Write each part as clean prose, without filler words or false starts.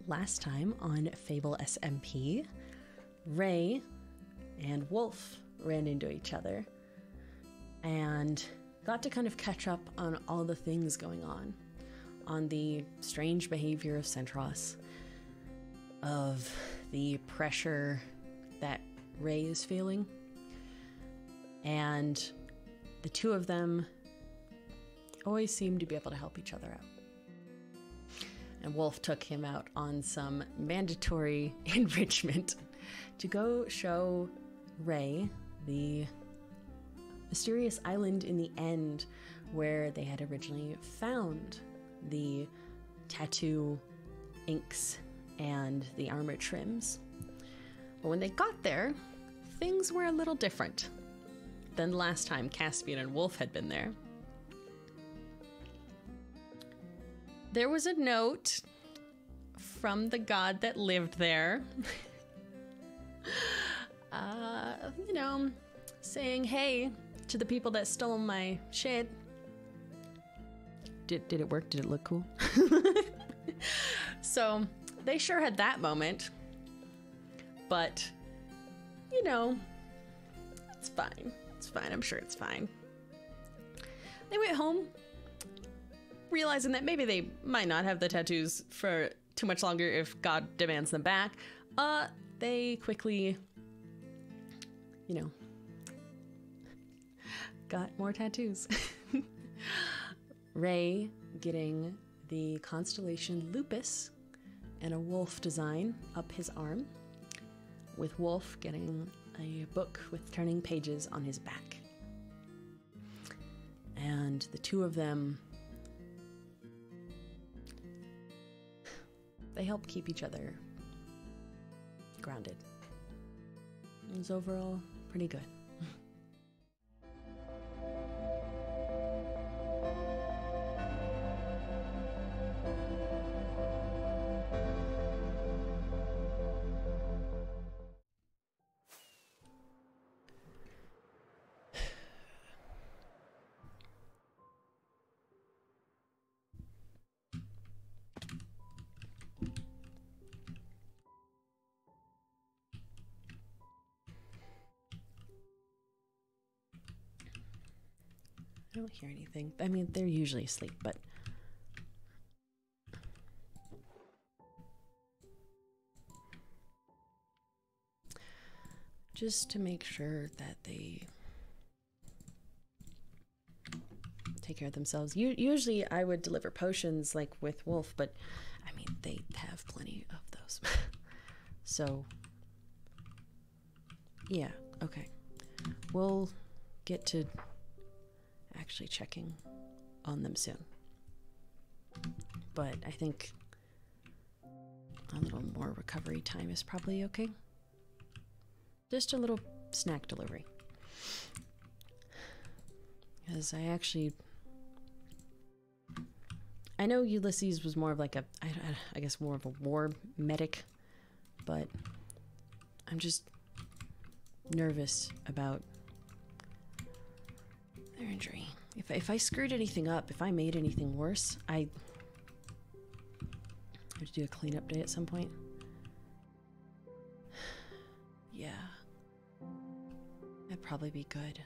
last time on FableSMP, Rae and Wolf ran into each other and got to kind of catch up on all the things going on the strange behavior of Centros, of the pressure that Rae is feeling, and the two of them always seem to be able to help each other out. And Wolf took him out on some mandatory enrichment to go show Rae the mysterious island in the end where they had originally found the tattoo inks and the armor trims. But when they got there, things were a little different than the last time Caspian and Wolf had been there. There was a note from the god that lived there, you know, saying, hey, to the people that stole my shit. Did it work? Did it look cool? So they sure had that moment, but you know, it's fine. It's fine. I'm sure it's fine. They went home, realizing that maybe they might not have the tattoos for too much longer if God demands them back. They quickly, you know, got more tattoos. Rae getting the constellation Lupus and a wolf design up his arm, with Wolf getting a book with turning pages on his back. And the two of them, they help keep each other grounded. It was overall pretty good. I don't hear anything. I mean, they're usually asleep, but just to make sure that they take care of themselves. Usually I would deliver potions like with Wolf, but I mean, they have plenty of those. So yeah, okay. We'll get to actually checking on them soon. But I think a little more recovery time is probably okay. Just a little snack delivery. Because I know Ulysses was more of like I guess more of a war medic, but I'm just nervous about their injury. If I screwed anything up, if I made anything worse, I have to do a cleanup day at some point. Yeah. That'd probably be good.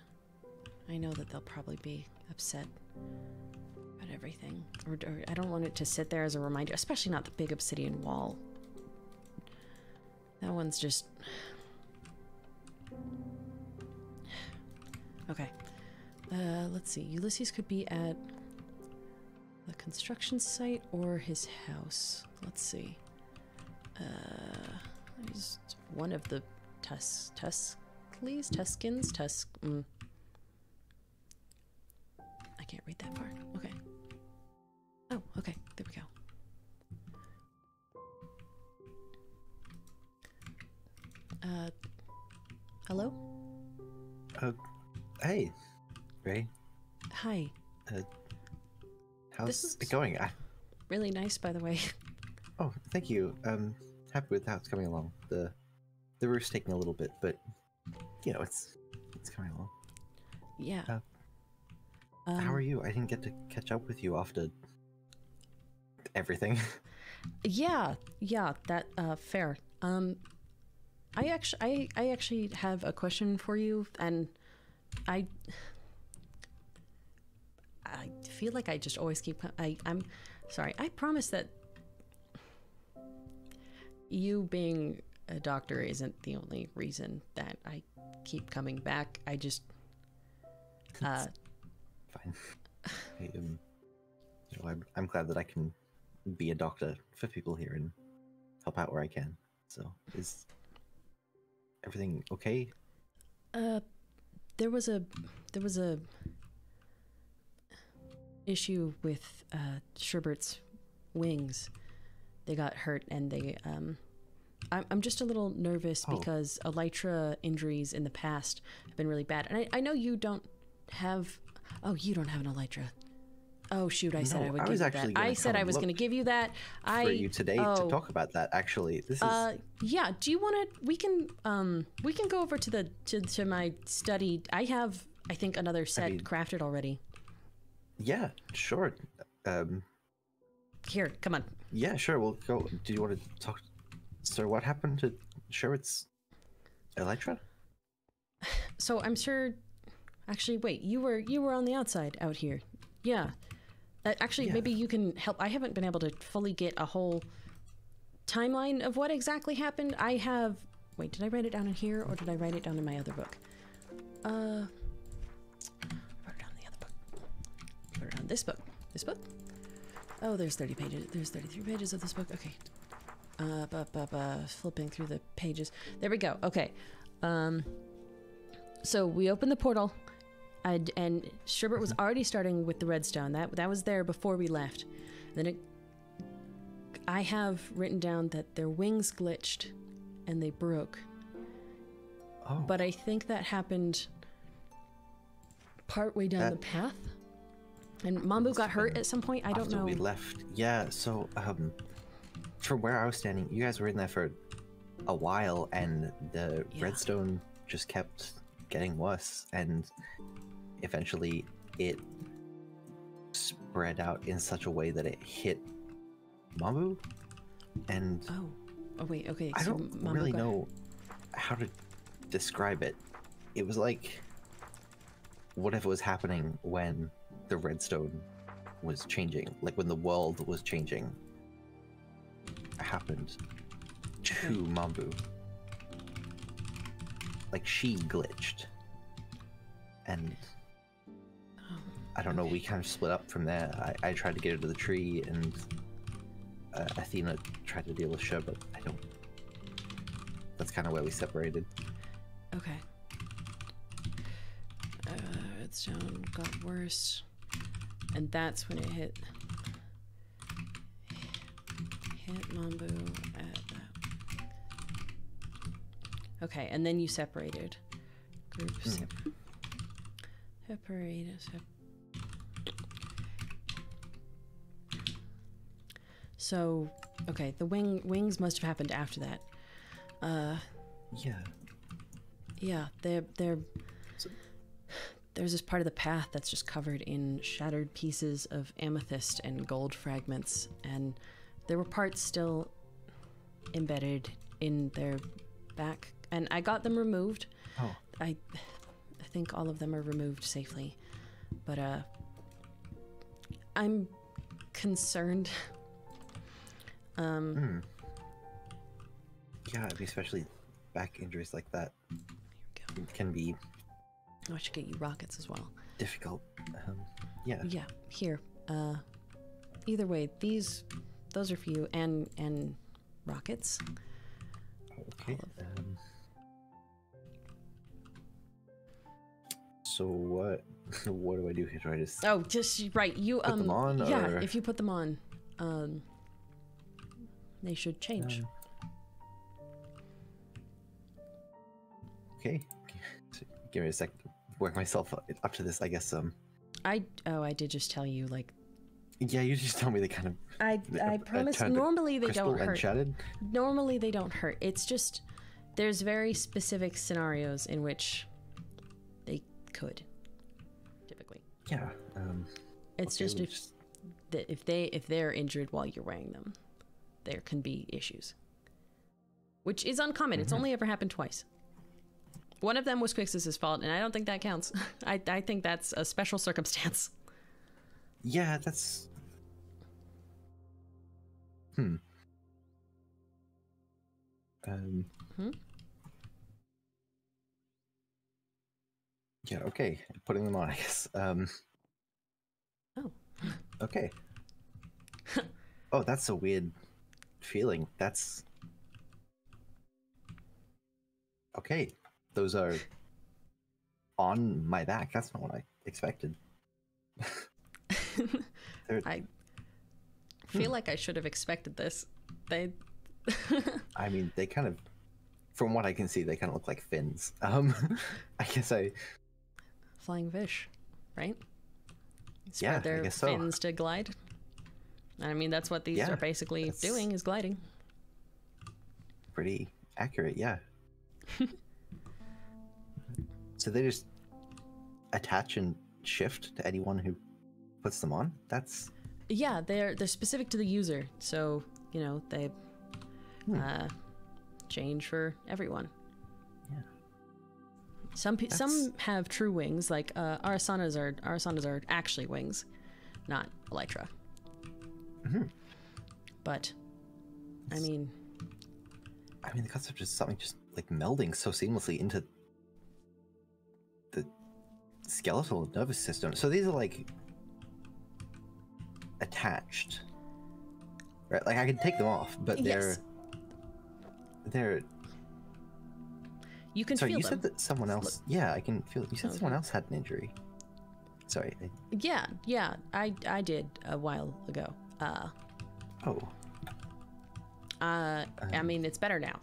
I know that they'll probably be upset about everything. Or I don't want it to sit there as a reminder, especially not the big obsidian wall. That one's just... Okay. Let's see. Ulysses could be at the construction site or his house. Let's see. He's one of the Tuscans? I can't read that far. Okay. Oh, okay. There we go. Hello? Hey, Rae. Hi. How's it going? Really nice, by the way. Oh, thank you. Happy with how it's coming along. The roof's taking a little bit, but you know, it's coming along. Yeah. How are you? I didn't get to catch up with you after everything. Yeah, that fair. I actually have a question for you, and I feel like I just always keep. I'm sorry. I promise that you being a doctor isn't the only reason that I keep coming back. I just Fine. I'm glad that I can be a doctor for people here and help out where I can. So, is everything okay? There was a issue with Sherbert's wings. They got hurt, and they I'm just a little nervous because elytra injuries in the past have been really bad. And I know you don't have. Oh, you don't have an elytra. Oh shoot! I said I would give you that. I said I was going to give you that. For you today to talk about that. Actually, this is. Yeah. Do you want to? We can go over to the to my study. I have, I think, another set crafted already. Yeah. Sure. Here, come on. Yeah. Sure. We'll go. Do you want to talk? So, what happened to Sherwood's elytra? So I'm sure. Actually, wait. You were on the outside out here. Yeah. Actually, maybe you can help. I haven't been able to fully get a whole timeline of what exactly happened. I have... Wait, did I write it down in here, or did I write it down in my other book? I wrote it down in the other book. I wrote it down this book. This book? Oh, there's 30 pages. There's 33 pages of this book. Okay. Flipping through the pages. There we go. Okay. So we opened the portal. And Sherbert was already starting with the redstone. That was there before we left. Then I have written down that their wings glitched and they broke. Oh. But I think that happened partway down the path. And Mambu got hurt at some point. I don't know. After we left. Yeah, so from where I was standing, you guys were in there for a while and the redstone just kept getting worse, and eventually it spread out in such a way that it hit Mambu, and oh wait, okay, I don't really know how to describe it. It was like whatever was happening when the redstone was changing, like when the world was changing, happened to Mambu. Like she glitched, and I don't know, we kind of split up from there. I tried to get her to the tree, and Athena tried to deal with Sherbet. That's kind of where we separated. Okay. Redstone got worse, and that's when it hit Mambu at that. Okay, and then you separated. Group separated. So, okay, the wings must have happened after that. Yeah, there's this part of the path that's just covered in shattered pieces of amethyst and gold fragments, and there were parts still embedded in their back, and I got them removed. Oh. I think all of them are removed safely, but I'm concerned. Yeah, especially back injuries like that can be. Oh, I should get you rockets as well. Difficult. Yeah. Yeah. Here. Either way, those are for you, and rockets. Okay. So what do I do here? Do I just just right. You put them on? Yeah, or? if you put them on, they should change. Okay. Give me a second to work myself up to this, I guess. I did just tell you, like. Yeah, you just told me they kind of. I promise. Normally they don't hurt. Shattered. Normally they don't hurt. It's just there's very specific scenarios in which they could. Typically. Yeah. It's just if they're injured while you're wearing them. there can be issues. Which is uncommon. It's only ever happened twice. One of them was Quix's fault, and I don't think that counts. I think that's a special circumstance. Yeah, that's... Yeah, okay. Putting them on, I guess. Oh. Okay. Oh, that's a weird feeling. That's... Okay. Those are on my back. That's not what I expected. I feel like I should have expected this. They... I mean, they kind of... From what I can see, they kind of look like fins. I guess Flying fish, right? Yeah, their I guess so. fins to glide. I mean, that's what these are basically doing, is gliding. Pretty accurate, yeah. So they just attach and shift to anyone who puts them on? That's... Yeah, they're specific to the user, so, you know, they change for everyone. Yeah. Some have true wings, like Arasanas are actually wings, not elytra. But I mean the concept is something just like melding so seamlessly into the skeletal nervous system. So these are like attached, right? Like I can take them off, but they're you can Sorry, feel you them. said that someone else... Yeah, I can feel... You said someone else had an injury. Sorry. Yeah, I did a while ago. I mean, it's better now.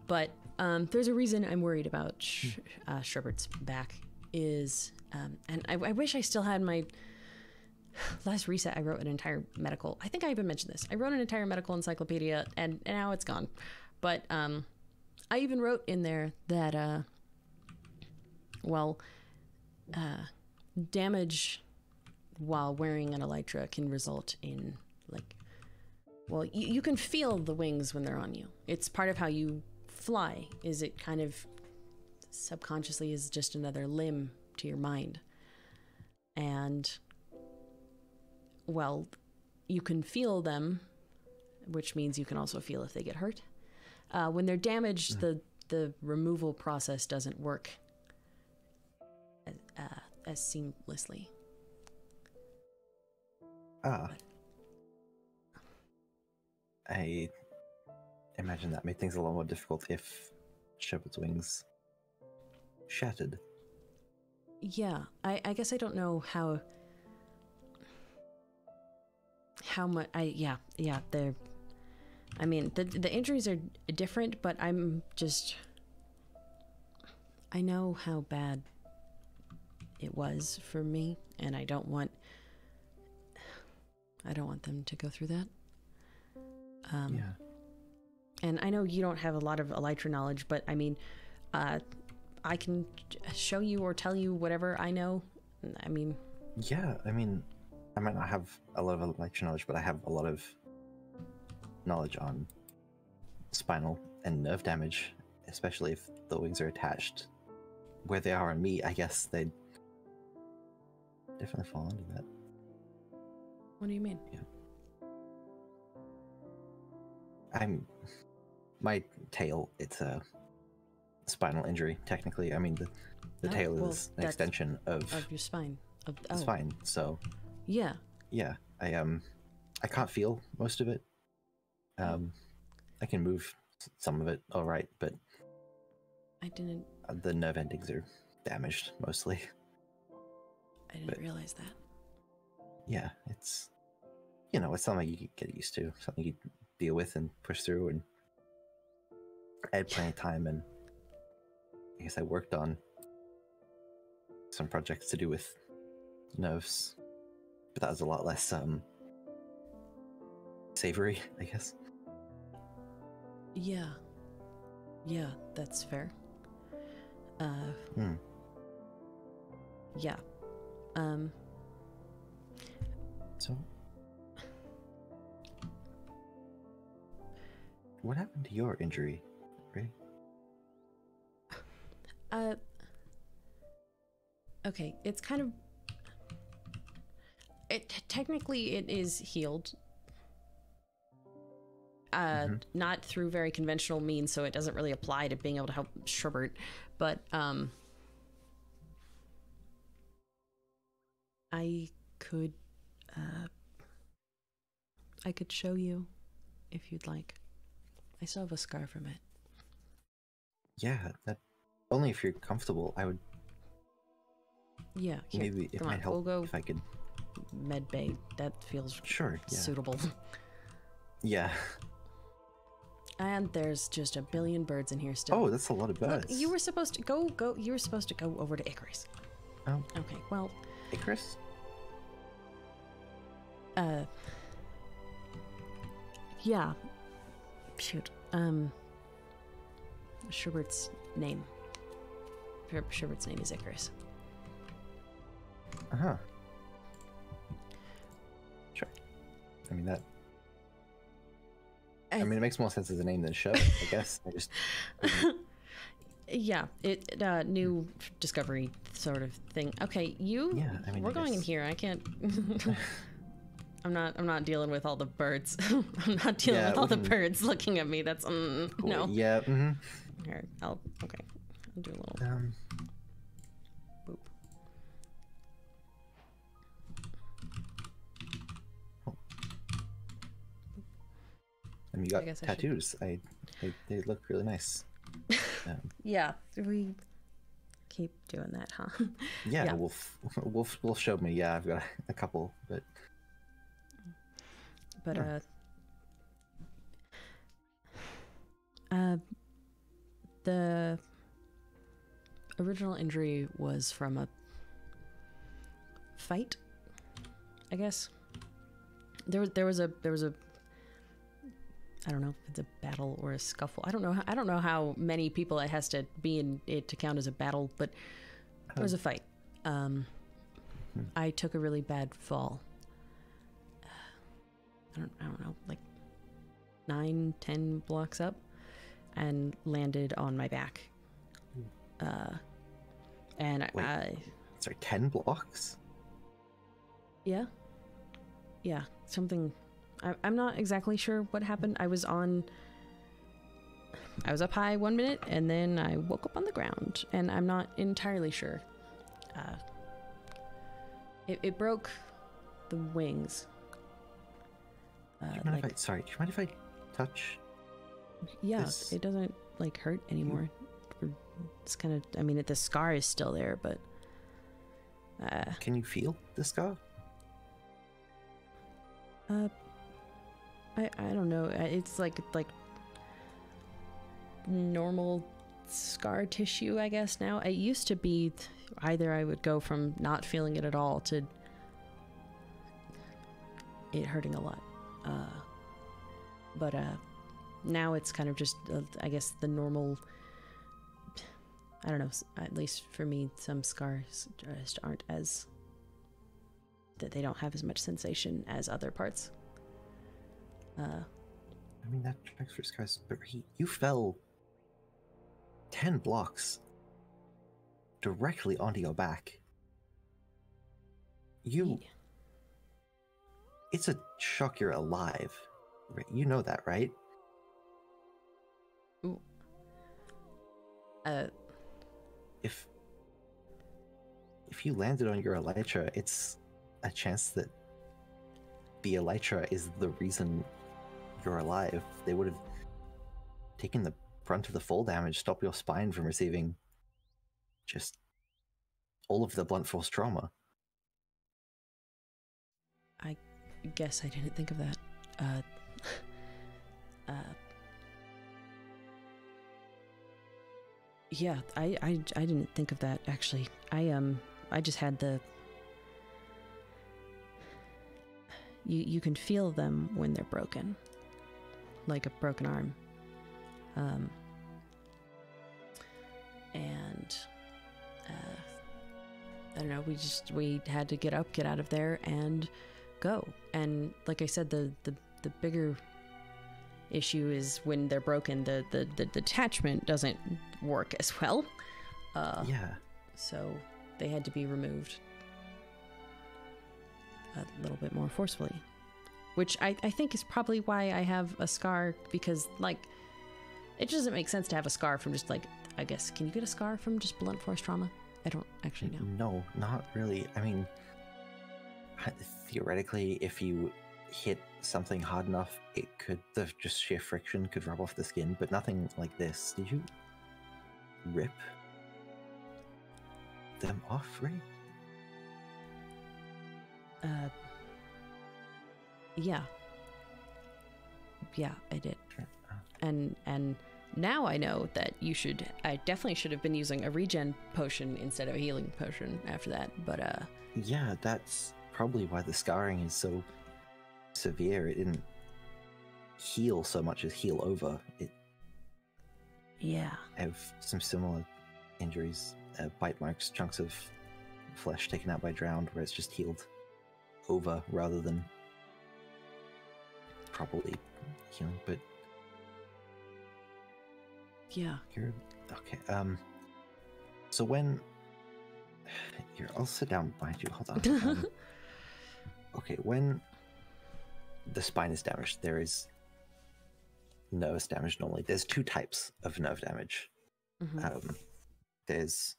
But there's a reason I'm worried about Sherbert's back is... and I wish I still had my... Last reset, I wrote an entire medical... I think I even mentioned this. I wrote an entire medical encyclopedia, and now it's gone. But... I even wrote in there that, damage while wearing an elytra can result in, like, well, you can feel the wings when they're on you. It's part of how you fly, is it kind of subconsciously is just another limb to your mind. And, well, you can feel them, which means you can also feel if they get hurt. When they're damaged, the removal process doesn't work as seamlessly. I imagine that made things a lot more difficult if Shepherd's wings shattered. Yeah, I guess I don't know how much... they're... I mean, the injuries are different, but I'm just... I know how bad it was for me, and I don't want them to go through that. Yeah. And I know you don't have a lot of elytra knowledge, but I mean, I can show you or tell you whatever I know. I mean... Yeah, I mean, I might not have a lot of elytra knowledge, but I have a lot of knowledge on spinal and nerve damage, especially if the wings are attached where they are on me. I guess they'd definitely fall into that. What do you mean? Yeah. My tail, it's a spinal injury, technically. I mean, the tail is an extension of your spine. The spine, so... Yeah. Yeah, I can't feel most of it. I can move some of it all right, but I didn't... the nerve endings are damaged, mostly. I didn't realize that. Yeah, it's... You know, it's something you can get used to, something you deal with and push through, and I had plenty of time, and I guess I worked on some projects to do with nerves, but that was a lot less savory, I guess. Yeah, that's fair. Yeah. So what happened to your injury, Rae? Okay, it's kind of... Technically, it is healed. Not through very conventional means, so it doesn't really apply to being able to help Sherbert, but, I could show you if you'd like. I still have a scar from it. Yeah, that only if you're comfortable. I would. Yeah, here, maybe it might help if I could. Med bay. That feels suitable. Yeah. And there's just a billion birds in here still. Oh, that's a lot of birds. Look, you were supposed to go. You were supposed to go over to Icarus. Oh. Okay. Well. Icarus. Yeah. Shoot. Sherbert's name. Sherbert's name is Icarus. Uh-huh. Sure. I mean, that... I mean, it makes more sense as a name than a show, I guess. I just... Yeah, new discovery sort of thing. Okay, Yeah, I mean, we're going in here. I can't... I'm not dealing with all the birds. I'm not dealing with all the birds looking at me. That's, no. Yeah, Here, I'll do a little... boop. I mean, you got tattoos. They look really nice. Yeah, we keep doing that, huh? Yeah, Wolf showed me. Yeah, I've got a couple, but the original injury was from a fight, I guess. There was a I don't know if it's a battle or a scuffle. I don't know how many people it has to be in it to count as a battle, but there was a fight. I took a really bad fall. I don't know, like 9-10 blocks up, and landed on my back. And wait, sorry, 10 blocks? Yeah, something. I'm not exactly sure what happened. I was up high 1 minute, and then I woke up on the ground, and I'm not entirely sure. It broke the wings. Do you mind if I touch? Yeah, this? it doesn't like hurt anymore. It's kind of, I mean, the scar is still there, but can you feel the scar? I don't know. It's like normal scar tissue, I guess. Now it used to be either I would go from not feeling it at all to it hurting a lot, but now it's kind of just I guess the normal. I don't know, at least for me, some scars just aren't as that they don't have as much sensation as other parts. I mean, that tracks for scars, but you fell 10 blocks directly onto your back. It's a shock you're alive. You know that, right? Ooh. If you landed on your elytra, it's a chance that the elytra is the reason you're alive. They would have taken the brunt of the fall damage, stopped your spine from receiving just all of the blunt force trauma. I guess I didn't think of that. Yeah, I didn't think of that, actually. I just had the... You can feel them when they're broken. Like a broken arm. And... I don't know, we had to get up, get out of there, and go. And like I said, the bigger issue is when they're broken, the detachment doesn't work as well. Yeah. So they had to be removed a little bit more forcefully. Which I think is probably why I have a scar, because, like, it doesn't make sense to have a scar from just, like, I guess, can you get a scar from just blunt force trauma? I don't actually know. No, not really. I mean, theoretically, if you hit something hard enough, the just sheer friction could rub off the skin, but nothing like this. Did you rip them off, Rae? Yeah. Yeah, I did. And now I know that I definitely should have been using a regen potion instead of a healing potion after that, but yeah, that's probably why the scarring is so severe. It didn't heal so much as heal over. yeah. I have some similar injuries, bite marks, chunks of flesh taken out by drowned, where it's just healed over rather than properly healing. But yeah, you're okay. So when I'll sit down behind you. Hold on. Okay, when the spine is damaged, there is nervous damage normally. There's two types of nerve damage. There's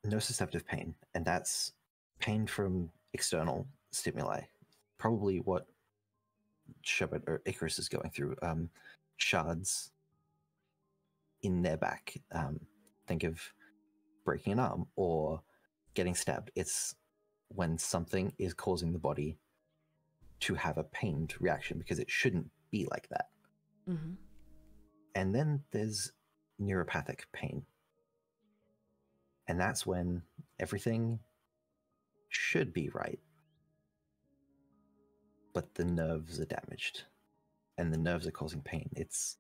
nociceptive pain, and that's pain from external stimuli. Probably what Sherbert or Icarus is going through. Shards in their back. Think of breaking an arm or getting stabbed. It's when something is causing the body to have a pained reaction, because it shouldn't be like that. And then there's neuropathic pain. And that's when everything should be right, but the nerves are damaged and the nerves are causing pain. It's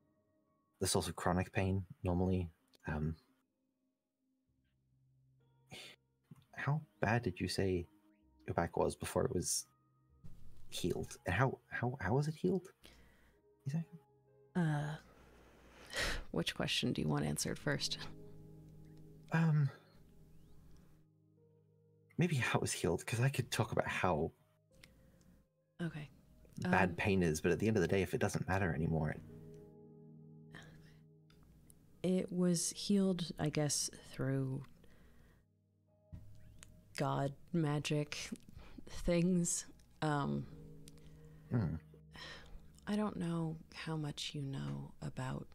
the source of chronic pain normally. How bad did you say your back was before it was healed? And how was it healed? You say? Which question do you want answered first? Maybe how it was healed, because I could talk about how Okay. bad pain is, but at the end of the day, if it doesn't matter anymore, it was healed, I guess, through god magic things. I don't know how much you know about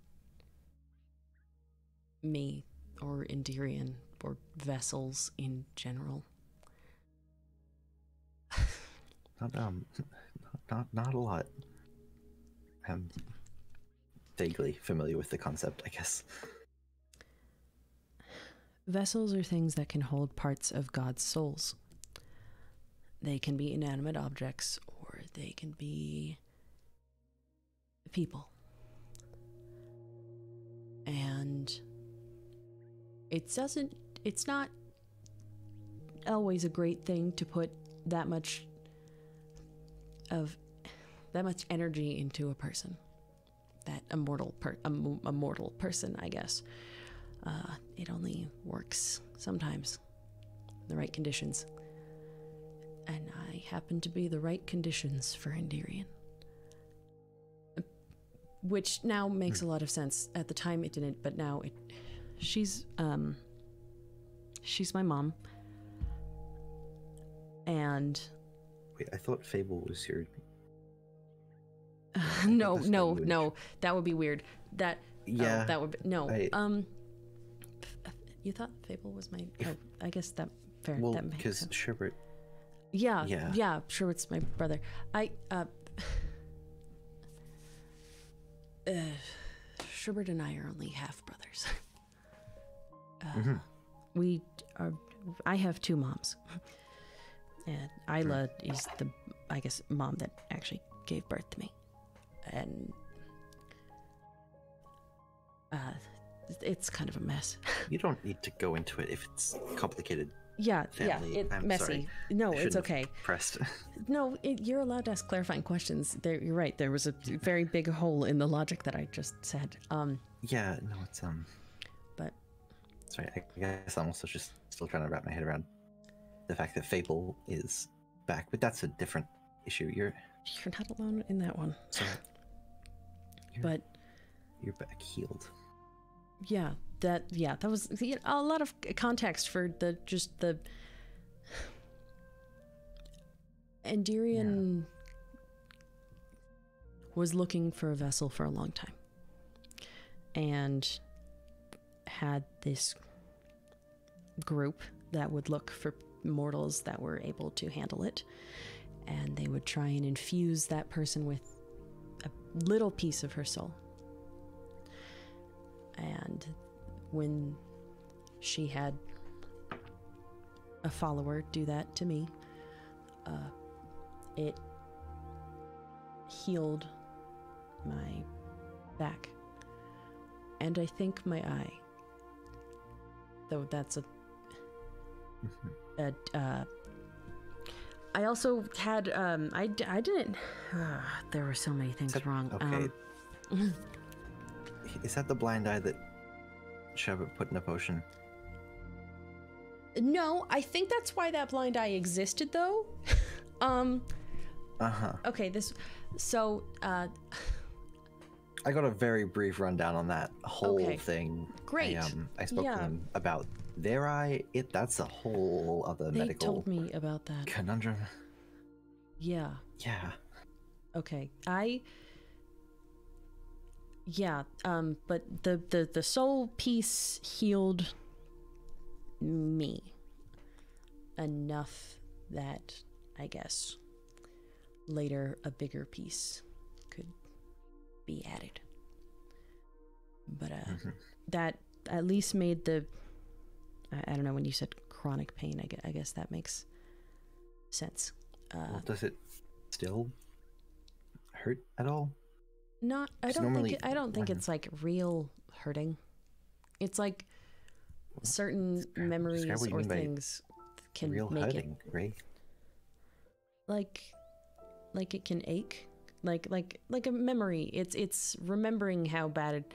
me or Endirian or vessels in general. Not a lot. I'm vaguely familiar with the concept, I guess. Vessels are things that can hold parts of God's souls. They can be inanimate objects, or they can be people. And it's not always a great thing to put that much energy into a person, a mortal person, I guess. It only works sometimes in the right conditions, and I happen to be the right conditions for Endirian, which now makes a lot of sense. At the time it didn't, but now she's my mom. And wait, I thought Fable was your no, that would be weird. That would be, no. You thought Fable was my? I guess that fair. Well, that makes because sense. Sherbert. Yeah, Sherbert's my brother. Sherbert and I are only half brothers. We are. I have two moms, and Isla is the, I guess, mom that actually gave birth to me, and it's kind of a mess. You don't need to go into it if it's complicated. Yeah, family. it's I'm messy. sorry. No, I it's shouldn't have okay. Pressed. No, you're allowed to ask clarifying questions. You're right. There was a very big hole in the logic that I just said. Yeah, no, it's But sorry. I guess I'm also just still trying to wrap my head around the fact that Fable is back, but that's a different issue. You're not alone in that one. So, but you're back healed. Yeah, that was a lot of context for the Endirian was looking for a vessel for a long time and had this group that would look for mortals that were able to handle it, and they would try and infuse that person with a little piece of her soul. And when she had a follower do that to me, it healed my back and I think my eye, though that's I also had I didn't there were so many things wrong. Okay. Is that the blind eye that Sherbet put in a potion? No, I think that's why that blind eye existed, though. Okay, I got a very brief rundown on that whole thing. Great. I spoke to them about their eye. That's a whole other medical. They told me about that conundrum. Yeah. Yeah. Okay. But the soul piece healed me enough that I guess later a bigger piece could be added. But that at least made the I don't know, when you said chronic pain, I guess that makes sense. Well, does it still hurt at all? I don't think it's like real hurting. It's like certain memories or things can real make hurting, it Rae? like it can ache, like a memory. It's remembering how bad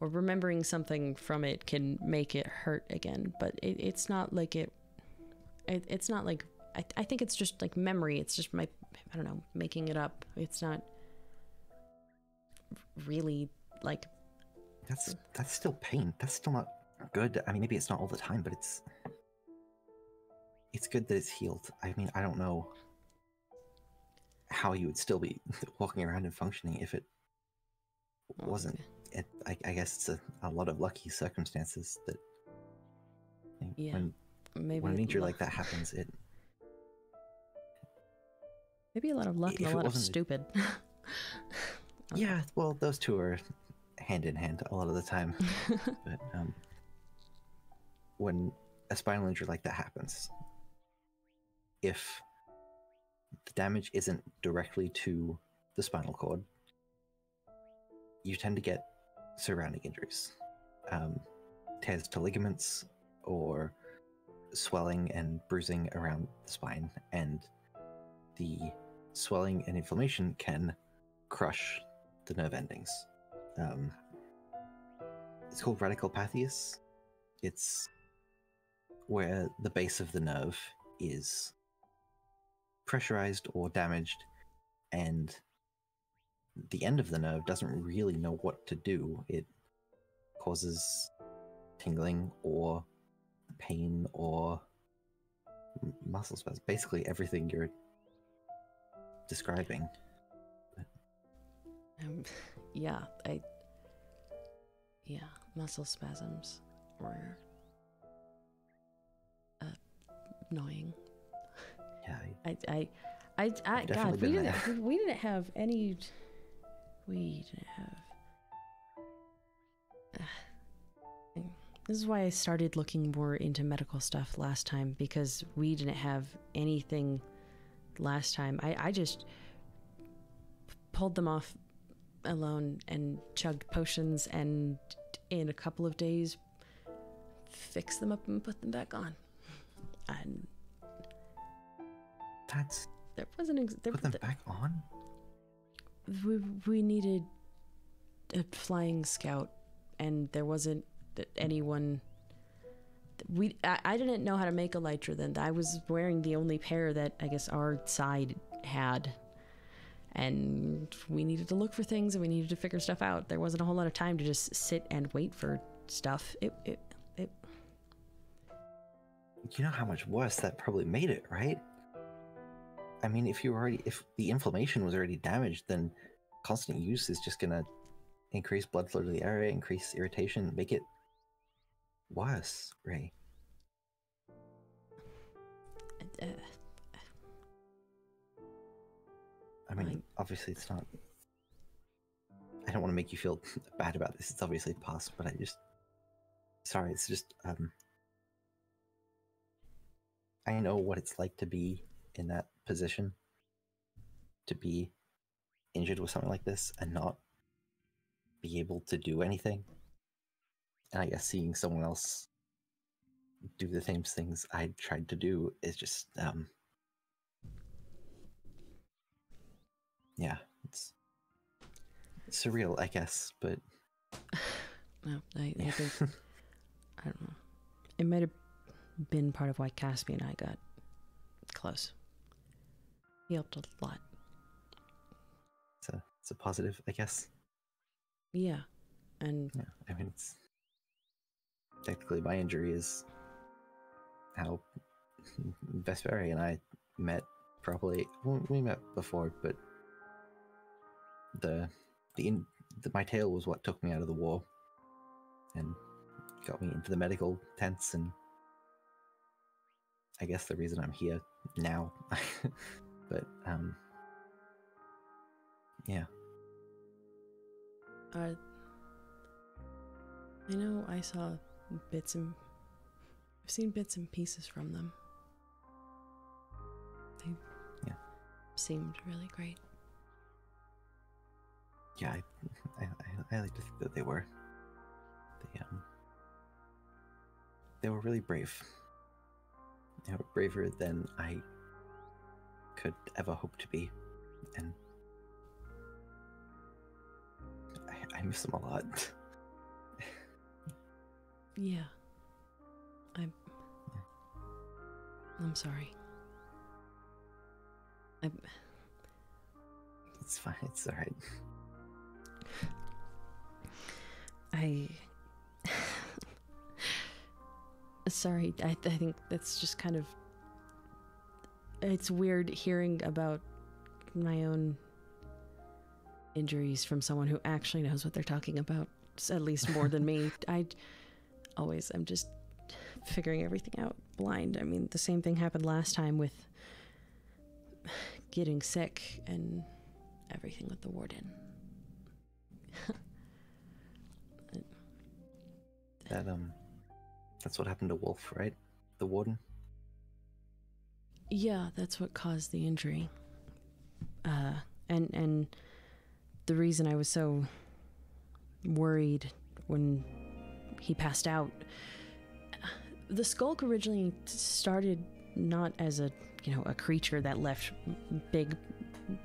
or remembering something from it can make it hurt again. But it's not like it's not like I think it's just like memory. It's just I don't know, making it up. It's not really like that's still pain. That's still not good. I mean, maybe it's not all the time, but it's good that it's healed. I mean, I don't know how you would still be walking around and functioning if it wasn't. I guess it's a lot of lucky circumstances that when an injury like that happens, maybe a lot of luck and a lot of stupid. Yeah, well, those two are hand in hand a lot of the time. But when a spinal injury like that happens, if the damage isn't directly to the spinal cord, you tend to get surrounding injuries. Tears to ligaments or swelling and bruising around the spine, and the swelling and inflammation can crush the nerve endings. It's called radicalpathia. It's where the base of the nerve is pressurized or damaged, and the end of the nerve doesn't really know what to do. It causes tingling or pain or muscle spasms. Basically everything you're describing. Muscle spasms were annoying. Yeah, God, we didn't have any. We didn't have. This is why I started looking more into medical stuff last time, because we didn't have anything last time. I just pulled them off alone and chugged potions, and in a couple of days fixed them up and put them back on. And That's... there wasn't... Put them back on? We needed a flying scout, and there wasn't anyone... I didn't know how to make elytra then. I was wearing the only pair that I guess our side had. And we needed to look for things, and we needed to figure stuff out. There wasn't a whole lot of time to just sit and wait for stuff. You know how much worse that probably made it, right? I mean, if the inflammation was already damaged, then constant use is just gonna increase blood flow to the area, increase irritation, make it worse, Rae. I mean, obviously it's not... I don't want to make you feel bad about this. It's obviously past, but sorry, it's just... I know what it's like to be in that position. To be injured with something like this and not be able to do anything. And I guess seeing someone else do the same things I tried to do is just... yeah, it's surreal, I guess, but... No, I think... I don't know. It might have been part of why Caspi and I got close. He helped a lot. It's a positive, I guess. Yeah, and... Yeah, I mean, it's... Technically, my injury is how Vesperi and I met properly. Well, we met before, but my tail was what took me out of the war and got me into the medical tents, and I guess the reason I'm here now. But yeah. I know I saw I've seen bits and pieces from them. They seemed really great. Yeah, I like to think that they were. They were really brave. They were braver than I could ever hope to be, and I miss them a lot. Yeah. I'm sorry. It's fine, it's alright. Sorry, I think that's just kind of... It's weird hearing about my own injuries from someone who actually knows what they're talking about, at least more than me. I'm just figuring everything out blind. I mean, the same thing happened last time with getting sick and everything with the warden. That's what happened to Wolf, right? The warden? Yeah, that's what caused the injury. And the reason I was so worried when he passed out, the skulk originally started not as a creature that left big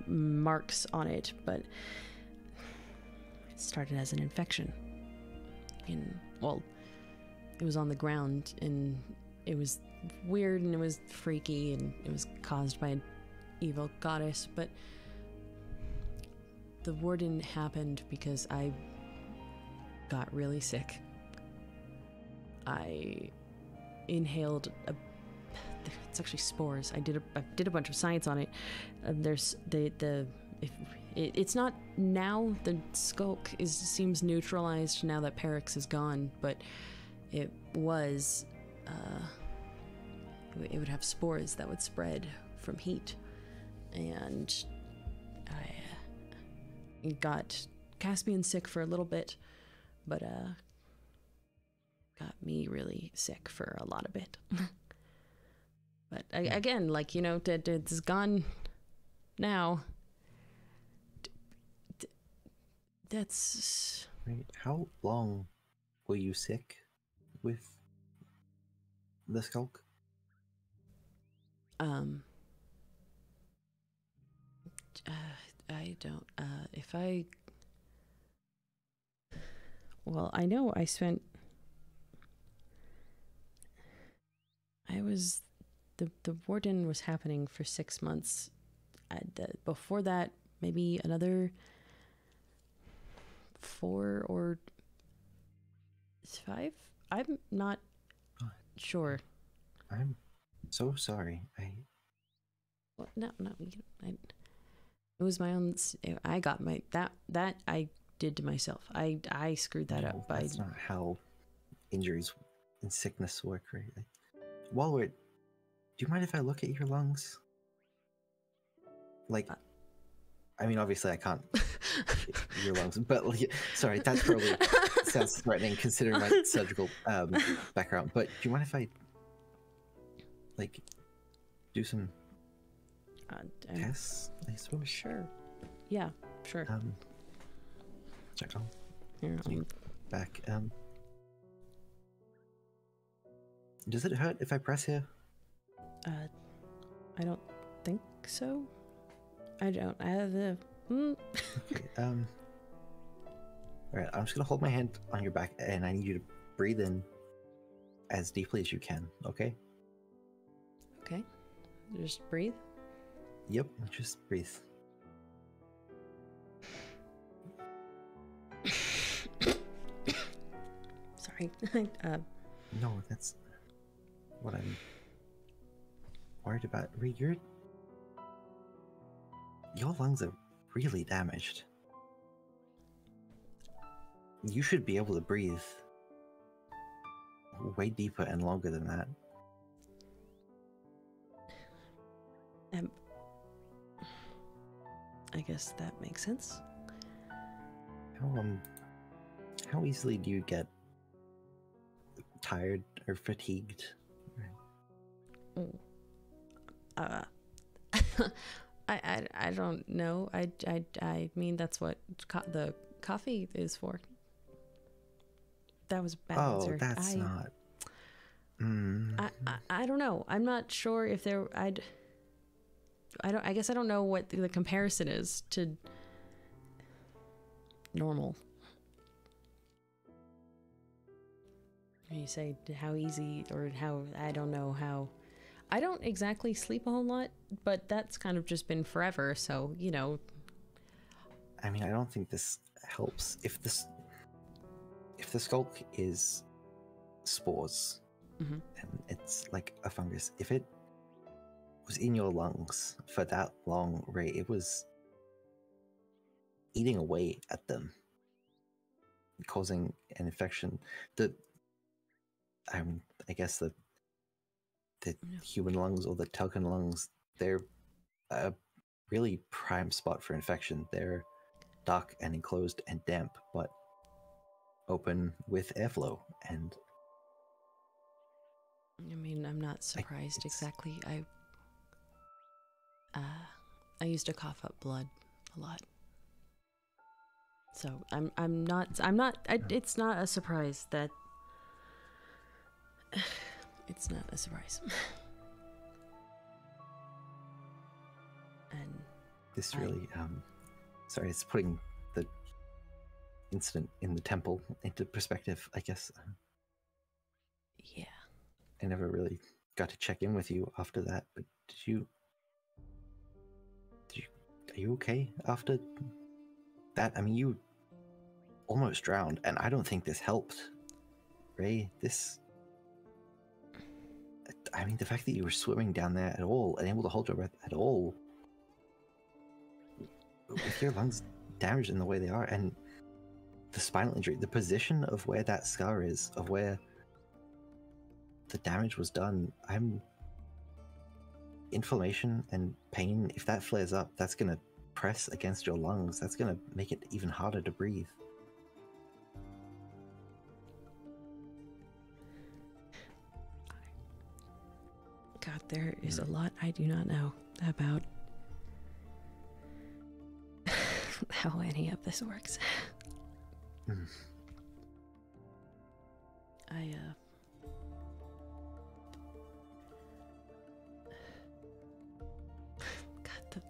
marks on it, but it started as an infection. It was on the ground, and it was weird, and it was freaky, and it was caused by an evil goddess, but the warden happened because I got really sick. I inhaled it's actually spores. I did a bunch of science on it. It's not now. The skulk seems neutralized now that Perix is gone, but it was it would have spores that would spread from heat, and I got Caspian sick for a little bit, but got me really sick for a lot of it. But again, it's gone now. That's... Right. How long were you sick with the skulk? Um, I don't, if I, well, I know I spent, the warden was happening for 6 months. Before that, maybe another 4 or 5? I'm not sure. I'm so sorry. Well, no, it was my own. I got my that I did to myself. I screwed that up. That's not how injuries and sickness work, right? While we're, do you mind if I look at your lungs? Like, I mean, obviously I can't your lungs, but like, sorry, that's probably sounds threatening considering my surgical background. But do you mind if I like do some tests? I suppose. Sure. Yeah. Sure. Check on. Here, Back. Does it hurt if I press here? I don't think so. I don't. I have the. Okay, all right, I'm just gonna hold my hand on your back, and I need you to breathe in as deeply as you can. Okay. Okay. Just breathe. Yep. Just breathe. Sorry. No, that's what I'm worried about. Your lungs are really damaged. You should be able to breathe way deeper and longer than that. I guess that makes sense. How easily do you get tired or fatigued? I don't know. I mean that's what the coffee is for. That was a bad answer. Oh, that's not. I don't know. I'm not sure if there. I guess I don't know what the comparison is to normal. You say how easy or how, I don't know how. I don't exactly sleep a whole lot, but that's kind of just been forever, so, you know. I mean, I don't think this helps. If the skulk is spores, and it's like a fungus, if it was in your lungs for that long, Ray, it was eating away at them, causing an infection. I guess the human lungs or the Telkin lungs, they're a really prime spot for infection. They're dark and enclosed and damp, but open with airflow. And I mean, I'm not surprised exactly. I used to cough up blood a lot. So it's not a surprise that it's not a surprise. And this really sorry, it's putting the incident in the temple into perspective, I guess. Yeah. I never really got to check in with you after that, but are you okay after that? I mean, you almost drowned, and I don't think this helped, Ray. I mean, the fact that you were swimming down there at all and able to hold your breath at all, with your lungs damaged in the way they are, and the spinal injury, the position of where that scar is, of where the damage was done, inflammation and pain, if that flares up, that's going to press against your lungs. That's going to make it even harder to breathe. God, there is a lot I do not know about how any of this works.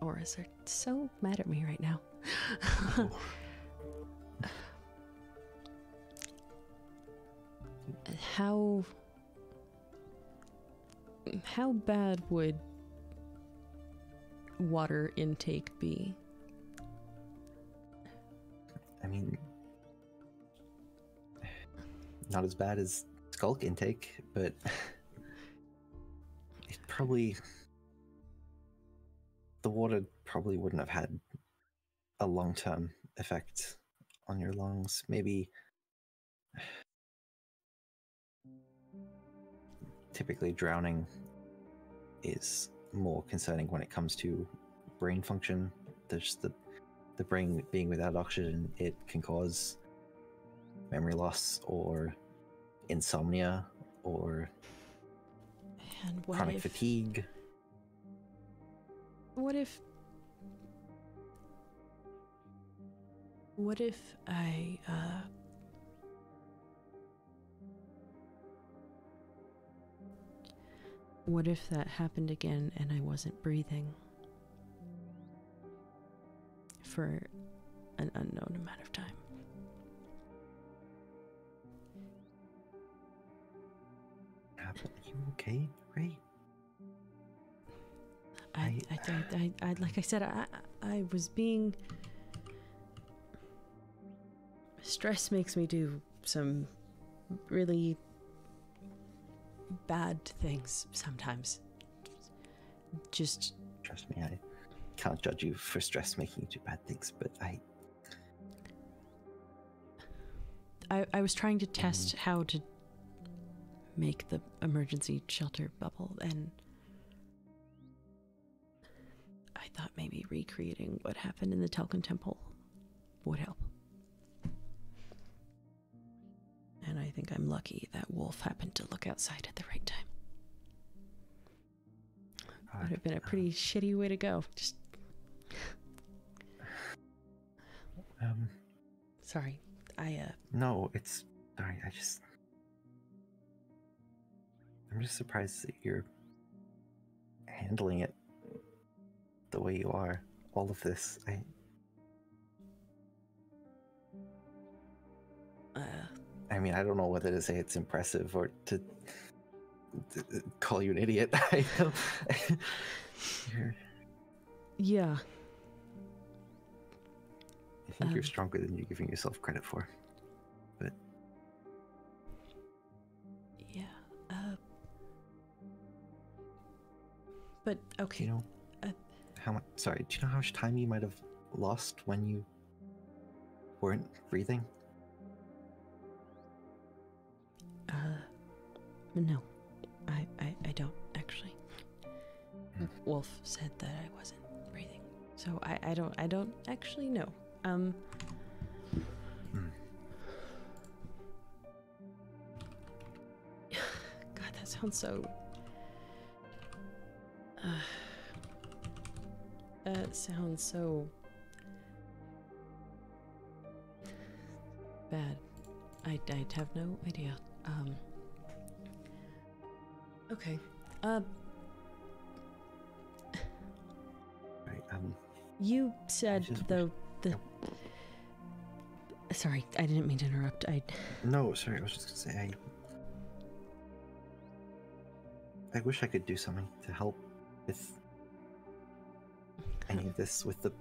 auras are so mad at me right now. How bad would water intake be? I mean, not as bad as skulk intake, but it probably, the water probably wouldn't have had a long-term effect on your lungs. Maybe typically drowning is more concerning when it comes to brain function. There's the brain being without oxygen, it can cause memory loss or insomnia or and chronic fatigue. What if I what if that happened again and I wasn't breathing for an unknown amount of time? Are you okay, Rae? I like I said, I was being... Stress makes me do some really bad things sometimes. Just... Trust me, I can't judge you for stress making you do bad things, but I was trying to test how to make the emergency shelter bubble, and I thought maybe recreating what happened in the Telkin Temple would help. And I think I'm lucky that Wolf happened to look outside at the right time. Would have been a pretty shitty way to go. Just... Sorry, No, it's... Sorry, I'm just surprised that you're handling it the way you are. All of this, I mean, I don't know whether to say it's impressive or to call you an idiot. Yeah. I think you're stronger than you're giving yourself credit for. But yeah. But okay. Do you know how much? Sorry. Do you know how much time you might have lost when you weren't breathing? No, I don't actually. Wolf said that I wasn't breathing, so I don't actually know. God, that sounds so. That sounds so bad. I have no idea. Okay. Right, you said though the. Sorry, I didn't mean to interrupt. No, sorry. I was just gonna say I wish I could do something to help with any of this, with the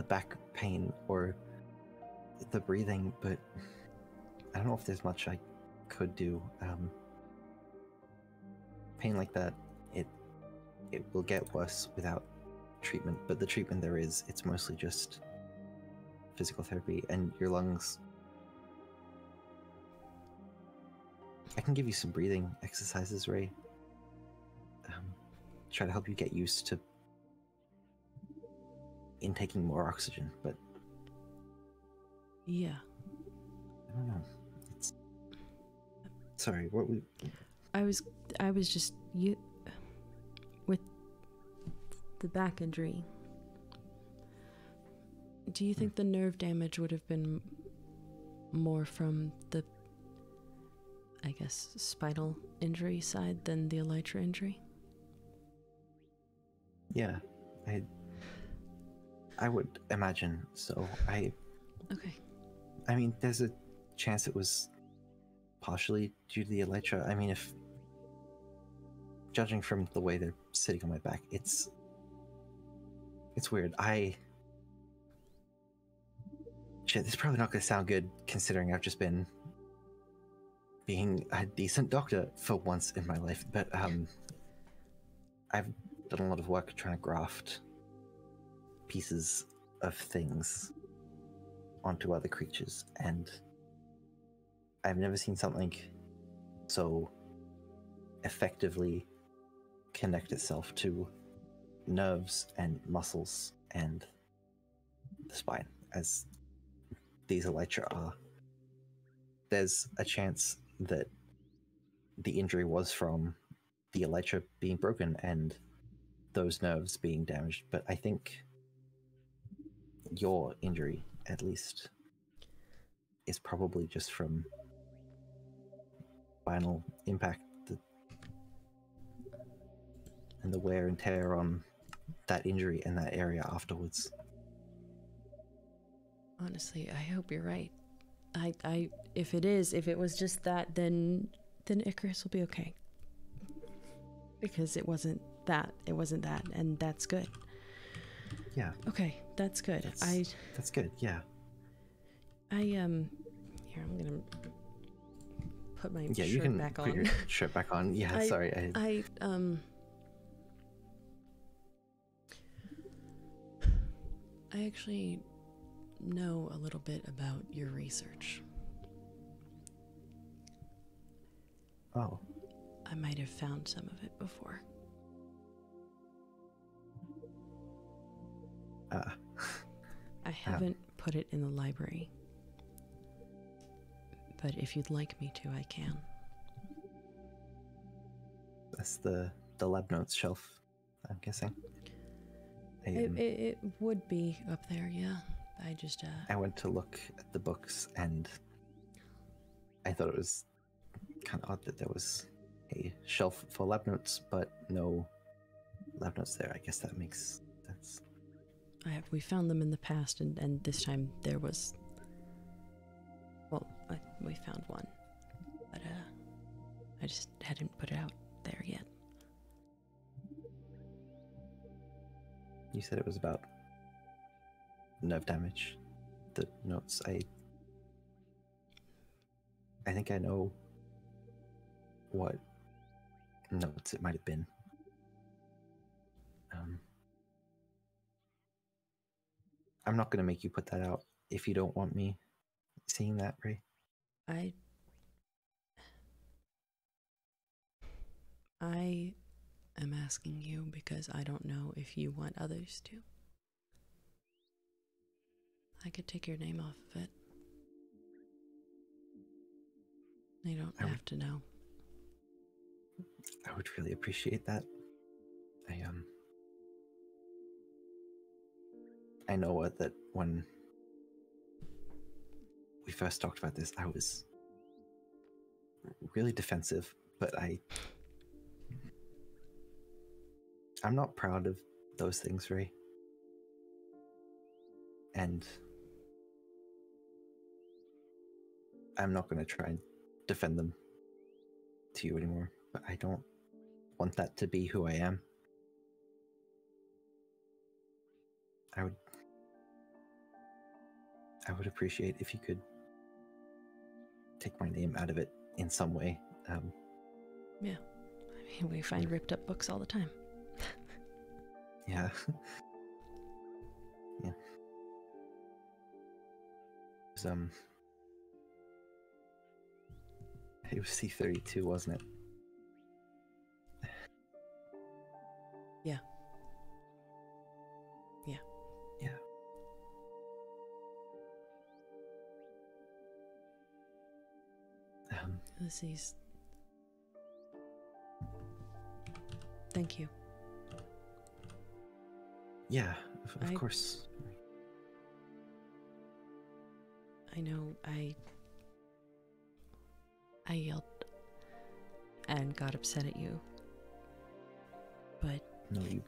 back pain or the breathing, but I don't know if there's much I could do. Pain like that, it will get worse without treatment, but the treatment there is, it's mostly just physical therapy, and your lungs, I can give you some breathing exercises, Rae. Try to help you get used to intaking more oxygen, but yeah, I don't know. It's... Sorry, what we... I was just with the back injury. Do you think the nerve damage would have been more from the, I guess, spinal injury side than the elytra injury? Yeah, I would imagine so. Okay. I mean, there's a chance it was partially due to the elytra. I mean, if judging from the way they're sitting on my back, it's weird. Shit, this is probably not going to sound good considering I've just been being a decent doctor for once in my life, but I've done a lot of work trying to graft pieces of things onto other creatures, and I've never seen something so effectively connect itself to nerves and muscles and the spine as these elytra are. There's a chance that the injury was from the elytra being broken and those nerves being damaged, but I think your injury, at least, is probably just from spinal impact and the wear and tear on that injury in that area afterwards. Honestly, I hope you're right. If it was just that, then Icarus will be okay. Because it wasn't that, and that's good. Yeah. Okay, that's good. That's good, yeah. Here, I'm gonna put my you shirt can back put on. your shirt back on. Yeah, sorry. I actually know a little bit about your research. Oh. I might have found some of it before. I haven't put it in the library. But if you'd like me to, I can. That's the lab notes shelf, I'm guessing. It would be up there, yeah. I went to look at the books and I thought it was kind of odd that there was a shelf for lab notes, but no lab notes there. I guess that makes sense. We found them in the past, and this time there was... Well, we found one. But, I just hadn't put it out there yet. You said it was about nerve damage. The notes, I think I know what notes it might have been. I'm not going to make you put that out if you don't want me seeing that, Rae. I am asking you because I don't know if you want others to. I could take your name off of it. They don't have to know. I would really appreciate that. I know that when we first talked about this, I was really defensive, but I'm not proud of those things, Rae. And I'm not going to try and defend them to you anymore, but I don't want that to be who I am. I would appreciate if you could take my name out of it in some way. Yeah. I mean, we find ripped up books all the time. Yeah. Yeah. It was C-32, wasn't it? Yeah. Yeah. Yeah. Ulysses. Thank you. Yeah, of course. I know I yelled and got upset at you, but... No, you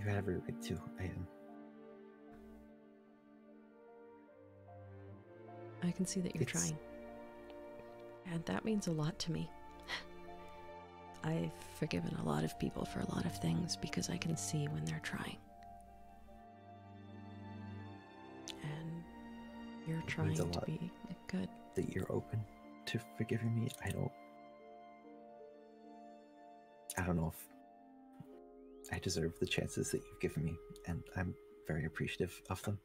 have every right to. I can see that you're trying. And that means a lot to me. I've forgiven a lot of people for a lot of things because I can see when they're trying. And you're trying to be good. That you're open to forgiving me. I don't know if I deserve the chances that you've given me, and I'm very appreciative of them.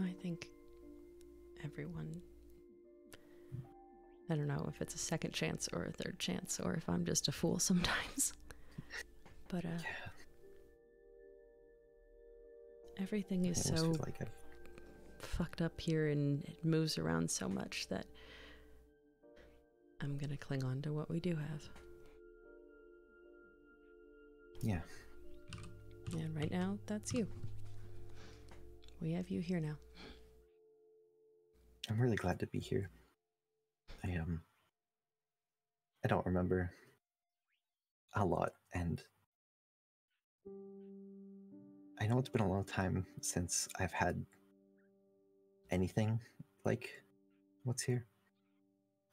I think everyone, I don't know if it's a second chance or a third chance, or if I'm just a fool sometimes. But yeah. Everything is so fucked up here, and it moves around so much that I'm gonna cling on to what we do have. Yeah. And right now, that's you. We have you here now. I'm really glad to be here. I don't remember a lot, and I know it's been a long time since I've had anything like what's here.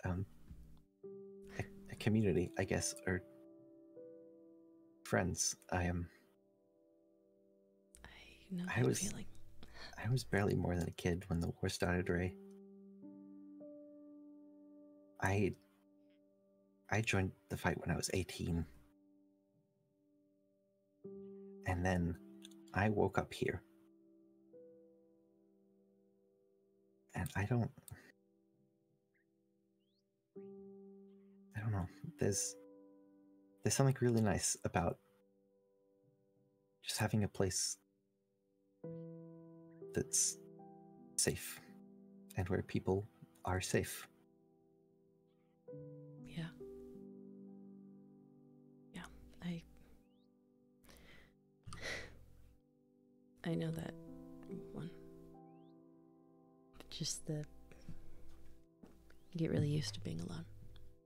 A community, I guess, or friends. I know that feeling. I was barely more than a kid when the war started, Rae. I joined the fight when I was 18. And then I woke up here. And I don't know. There's something really nice about just having a place that's safe and where people are safe. Yeah. I know that one. Just you get really used to being alone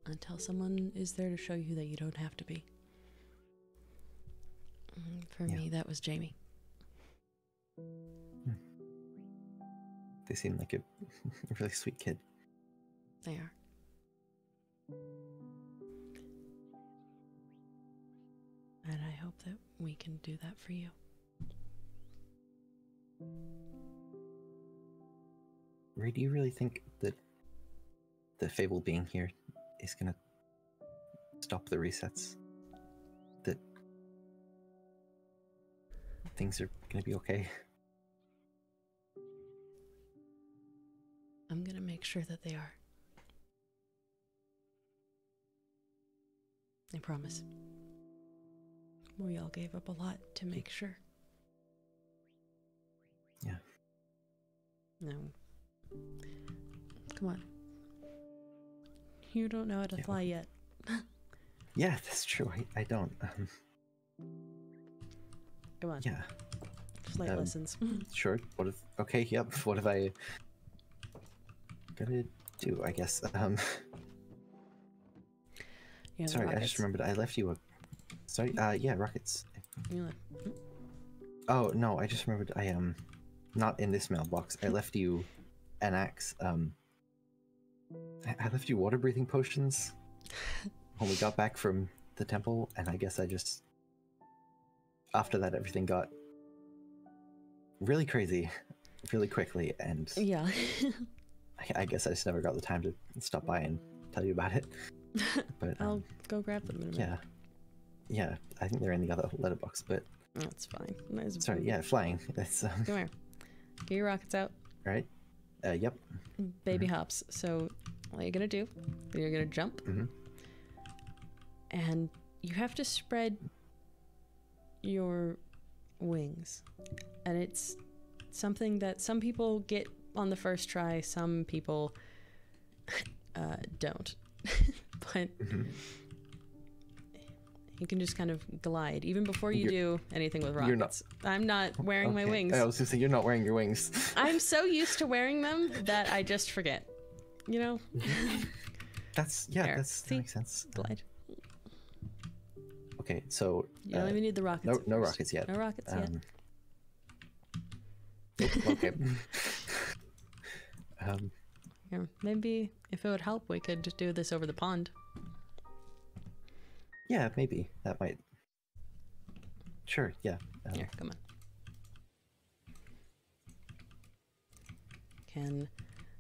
until someone is there to show you that you don't have to be. For me, that was Jamie. They seem like a really sweet kid. They are. And I hope that we can do that for you. Rae, do you really think that the Fable being here is gonna stop the resets? That things are gonna be okay? I'm gonna make sure that they are. I promise. We all gave up a lot to make sure. Yeah. No. Come on. You don't know how to fly yet. Yeah, that's true. I don't. Come on. Yeah. Flight lessons. Sure. What if? Okay. Yep. What have I gotta do? I guess. Yeah, sorry, I just remembered. I left you a. Sorry. Yeah, rockets. Oh no! I just remembered. I am not in this mailbox. I left you an axe. I left you water breathing potions when we got back from the temple, and I guess I just. After that, everything got really crazy, really quickly, and yeah. I guess I just never got the time to stop by and tell you about it. But I'll go grab them in a minute. Yeah. I think they're in the other letterbox, but that's fine. Sorry, yeah, flying. That's Come here. Get your rockets out. Right. Yep. Baby hops. So all you're gonna do, you're gonna jump, and you have to spread your wings, and it's something that some people get on the first try, some people don't. But you can just kind of glide even before you do anything with rockets. I'm not wearing my wings. I was gonna say, you're not wearing your wings. I'm so used to wearing them that I just forget, you know. That makes sense. Glide. Okay, so You don't even need the rockets. no rockets yet. No rockets yet. Okay. Here, maybe if it would help, we could just do this over the pond. Yeah, maybe that might. Sure. Yeah. Here, come on. Can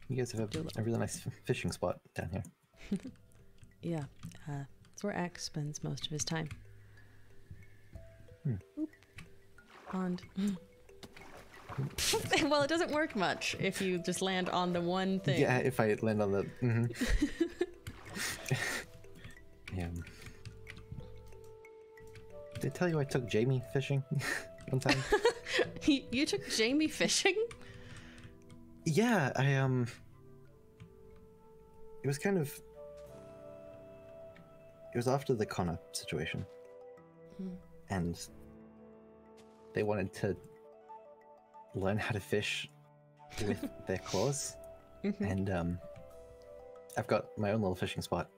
You guys have a really nice fishing spot down here. yeah, it's where Axe spends most of his time. Oop. Pond. Well, it doesn't work much if you just land on the one thing. Yeah, if I land on the. Yeah. Did I tell you I took Jamie fishing one time? You took Jamie fishing? Yeah, it was kind of. It was after the Connor situation, and they wanted to learn how to fish with their claws, and I've got my own little fishing spot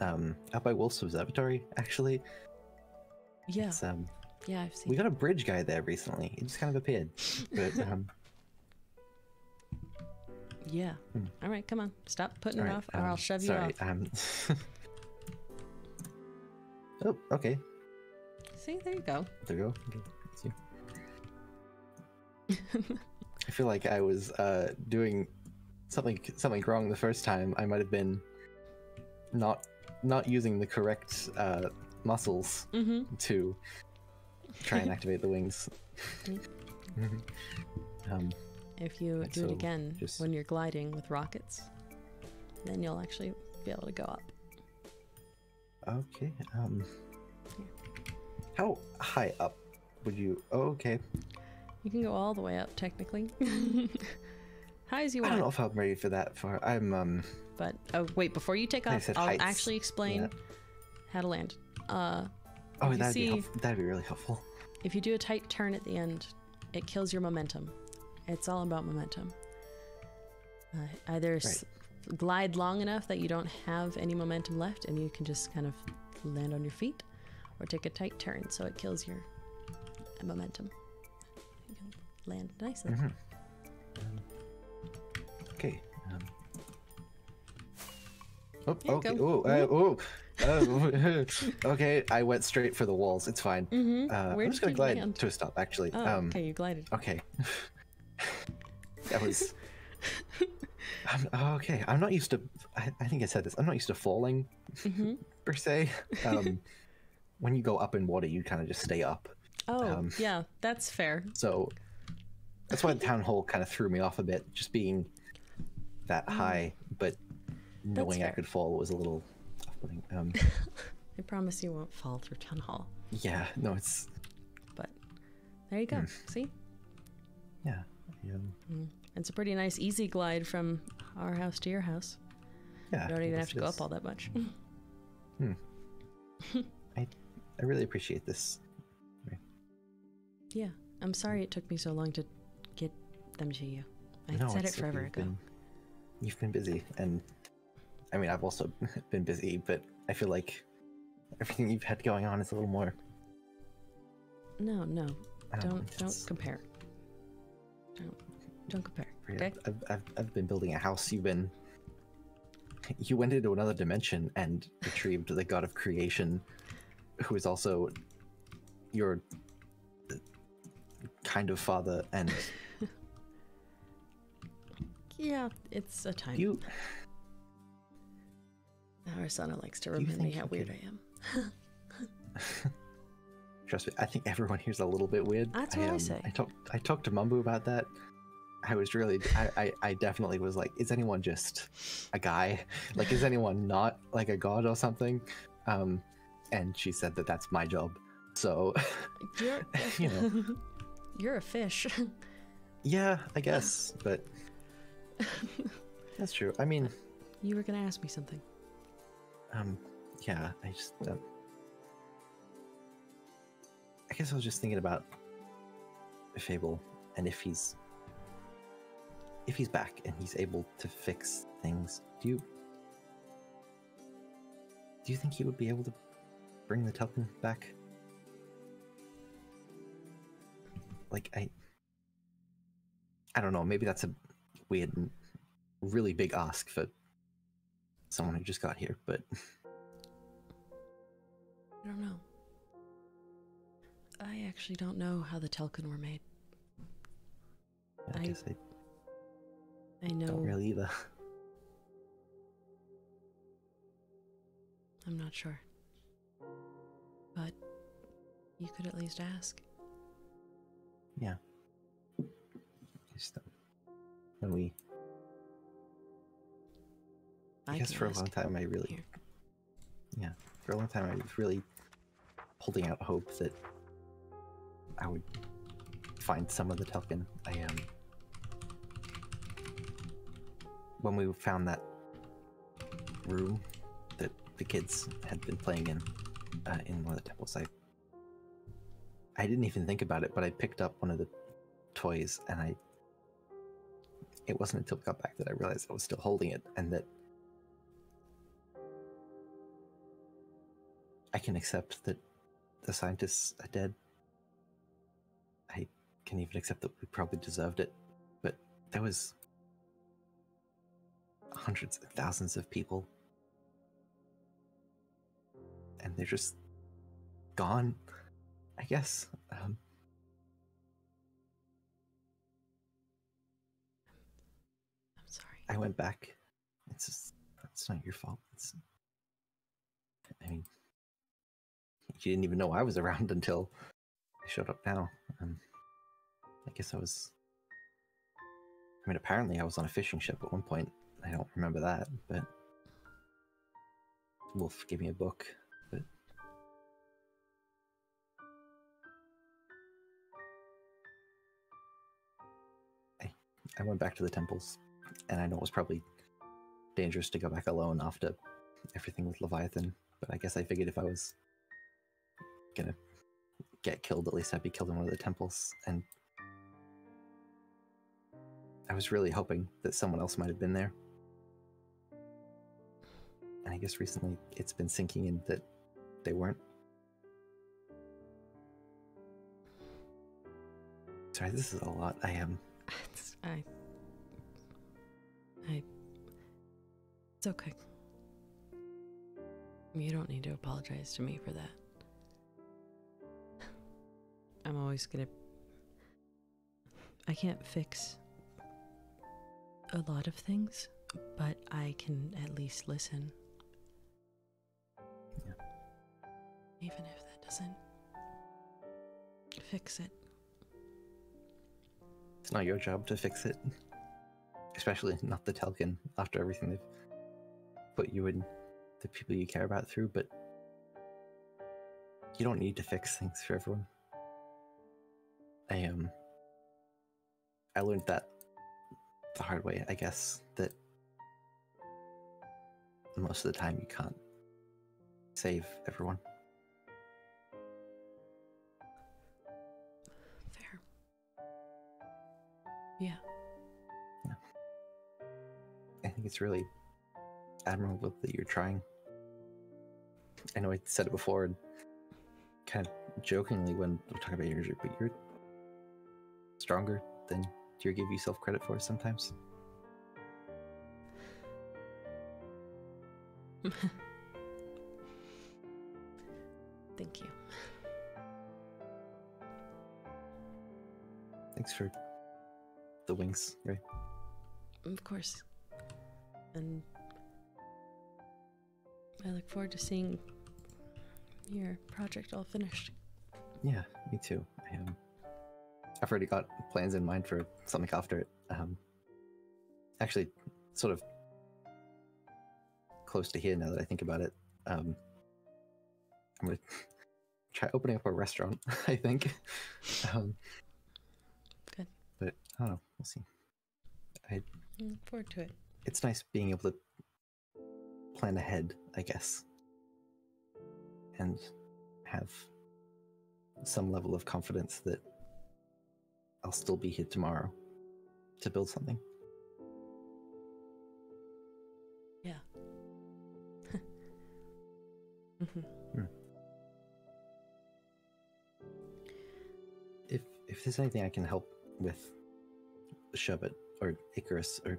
out by Wolf's Observatory, actually. Yeah. It's, yeah, I've seen. we got a bridge guy there recently. He just kind of appeared, but yeah. All right, come on. Stop putting it off, or I'll shove you sorry, off. Oh, okay. See, there you go. There you go. Okay. See. I feel like I was doing something wrong the first time. I might have been not using the correct muscles to try and activate the wings. If you do it again when you're gliding with rockets, then you'll actually be able to go up. Okay. How high up would you? Oh, okay. You can go all the way up, technically. High as you want. I don't know if I'm ready for that. But oh wait, before you take off, I'll actually explain how to land. That'd be really helpful. If you do a tight turn at the end, it kills your momentum. It's all about momentum. Either glide long enough that you don't have any momentum left and you can just kind of land on your feet, or take a tight turn so it kills your momentum. You can land nicely. Okay. Okay. I went straight for the walls. It's fine. I'm just gonna glide to a stop. Actually. Okay, you glided. Okay. That was. Okay. I'm not used to. I think I said this. I'm not used to falling per se. When you go up in water, you kind of just stay up. Oh, yeah, that's fair. So that's why the town hall kind of threw me off a bit, just being that high, but knowing I could fall was a little off-putting. I promise you won't fall through town hall. Yeah, no, it's. But there you go. See? Yeah. It's a pretty nice easy glide from our house to your house. Yeah. You don't even have to go up all that much. I really appreciate this. Yeah, I'm sorry it took me so long to get them to you. I said it forever ago. You've been busy, and I mean, I've also been busy, but I feel like everything you've had going on is a little more. No, don't compare. Don't compare. Okay. I've been building a house. You went into another dimension and retrieved the god of creation, who is also your kind of father, and yeah, it's a time. Our son likes to remind me how weird I am. Trust me, I think everyone here's a little bit weird. That's what I say. I talked to Mumbu about that. I was really, I definitely was like, is anyone just a guy? Like, is anyone not like a god or something? And she said that that's my job. So, you know, you're a fish. Yeah, I guess, but that's true. I mean, you were gonna ask me something. Yeah, I just, I guess I was just thinking about Fable, and if he's back and he's able to fix things, do you think he would be able to bring the token back? like I don't know, maybe that's a weird, really big ask for someone who just got here, but I don't know. I actually don't know how the Telkin were made. I guess I know. Don't really either. I'm not sure. But you could at least ask. Yeah. Just, when we... I guess for a long time I really... Here. Yeah, for a long time I was really holding out hope that I would find some of the Telkin. When we found that room that the kids had been playing in one of the temples, I didn't even think about it, but I picked up one of the toys, and it wasn't until we got back that I realized I was still holding it, and that I can accept that the scientists are dead. I can even accept that we probably deserved it, but there was hundreds of thousands of people, and they're just gone, I guess. I'm sorry. I went back. It's not your fault. I mean, you didn't even know I was around until I showed up now. I guess apparently I was on a fishing ship at one point. I don't remember that, but Wolf gave me a book. But I went back to the temples, and I know it was probably dangerous to go back alone after everything with Leviathan, but I guess I figured if I was gonna get killed, at least I'd be killed in one of the temples, and I was really hoping that someone else might have been there. And I guess recently it's been sinking in that they weren't. Sorry, this is a lot. It's okay. You don't need to apologize to me for that. I'm always gonna... I can't fix a lot of things, but I can at least listen. Yeah. Even if that doesn't fix it. It's not your job to fix it. Especially not the Telkin, after everything they've put you and the people you care about through, but you don't need to fix things for everyone. I learned that the hard way, I guess, that most of the time you can't save everyone. Fair. Yeah. I think it's really admirable that you're trying. I know I said it before and kind of jokingly when we talk about your injury, but you're stronger than you give yourself credit for sometimes. Thank you. Thanks for the wings, Rae. Of course. And I look forward to seeing your project all finished. Yeah, me too. I've already got plans in mind for something after it. Actually, sort of close to here now that I think about it. I'm gonna try opening up a restaurant, I think. Good. But I don't know. We'll see. I look forward to it. It's nice being able to plan ahead, I guess, and have some level of confidence that I'll still be here tomorrow to build something. Yeah. if there's anything I can help with, Shubit or Icarus or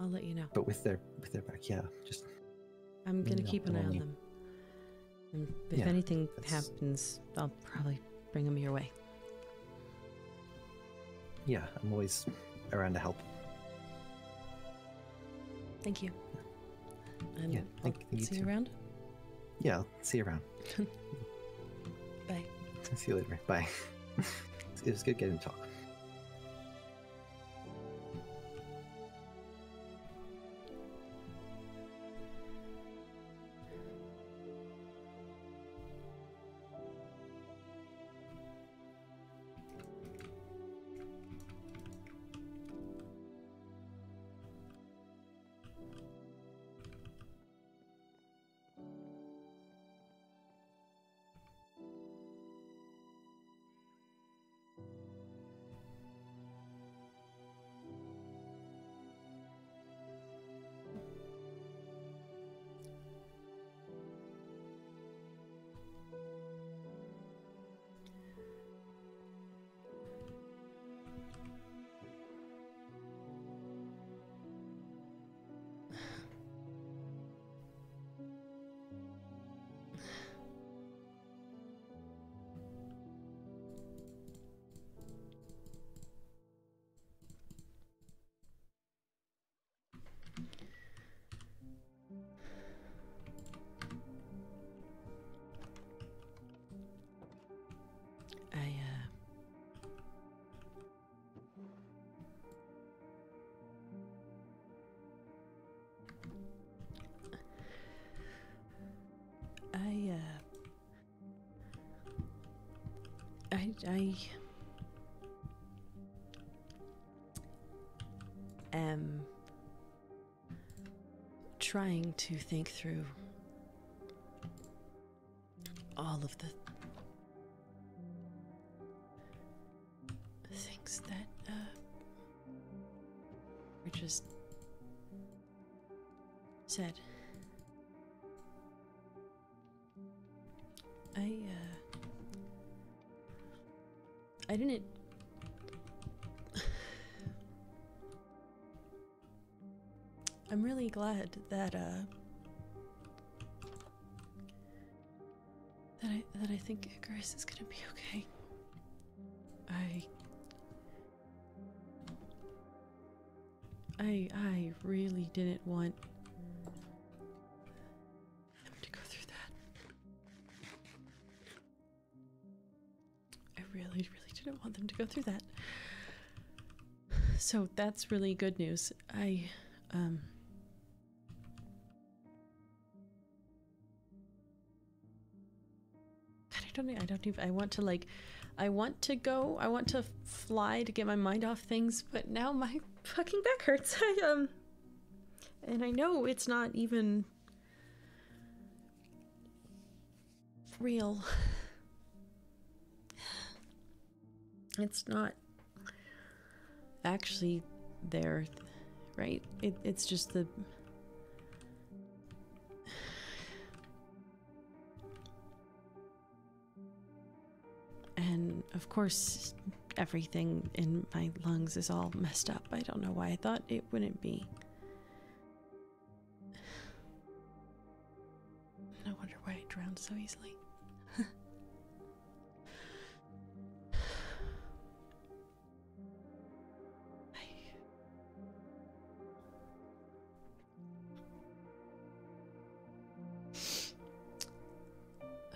I'll let you know. but with their back, yeah, just I'm gonna keep an eye on them. And if Yeah, anything happens, I'll probably bring them your way. yeah, I'm always around to help. Thank you. And Yeah, thank you see you too. around. Yeah, I'll see you around. Bye. See you later. Bye. It was good getting to talk. I am trying to think through all of the things that were just said. I didn't. I'm really glad that I think Icarus is gonna be okay. I really didn't want him to go through that. I really didn't want them to go through that. So that's really good news. I want to go, I want to fly to get my mind off things, but now my fucking back hurts. And I know it's not even real. It's not actually there, right? It's just the... And of course, everything in my lungs is all messed up. I don't know why I thought it wouldn't be. No wonder why I drowned so easily.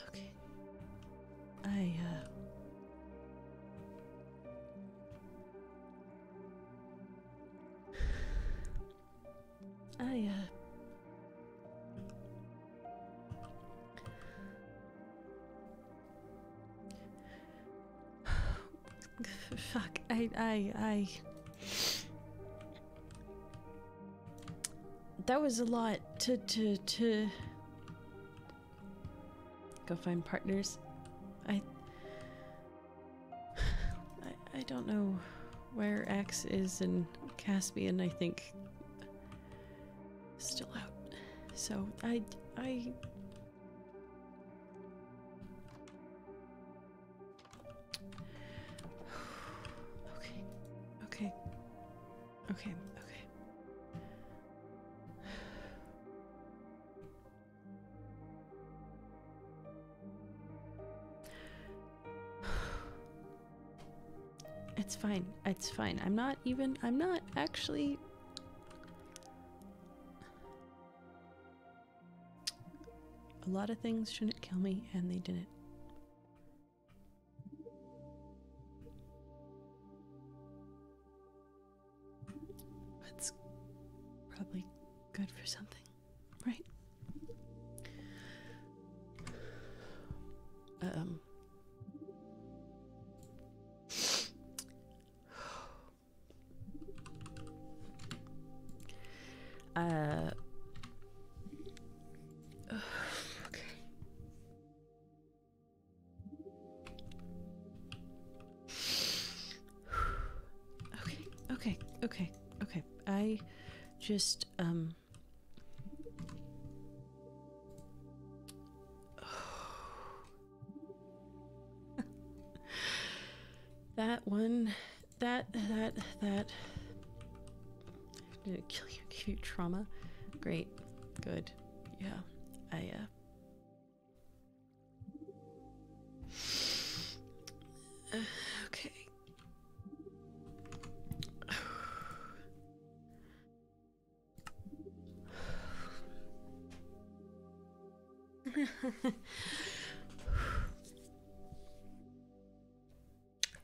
Okay. Fuck, that was a lot to go find partners. I don't know where X is, and Caspian, I think, still out. So I Okay. It's fine. It's fine. I'm not actually. A lot of things shouldn't kill me, and they didn't. It's probably good for something, right? Okay. I just, that one, that, did it kill you, give you trauma? Great, good, yeah, okay.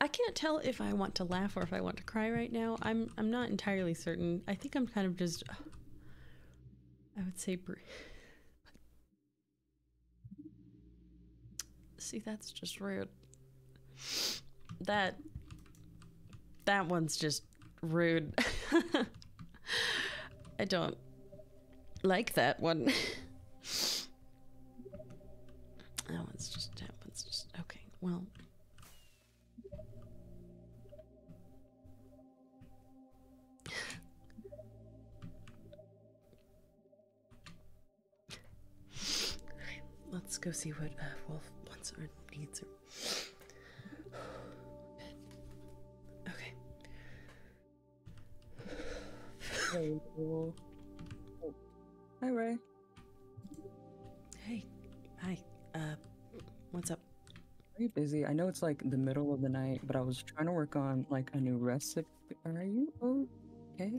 I can't tell if I want to laugh or if I want to cry right now. I'm not entirely certain. I think I'm kind of just, I would say see, that's just rude. That one's just rude. I don't like that one. That one's just okay. Well, let's go see what Wolf wants or needs. Okay. Hey, cool. Hi, Rae. Hey. Hi. What's up? Are you busy? I know it's like the middle of the night, but I was trying to work on like a new recipe. Are you okay?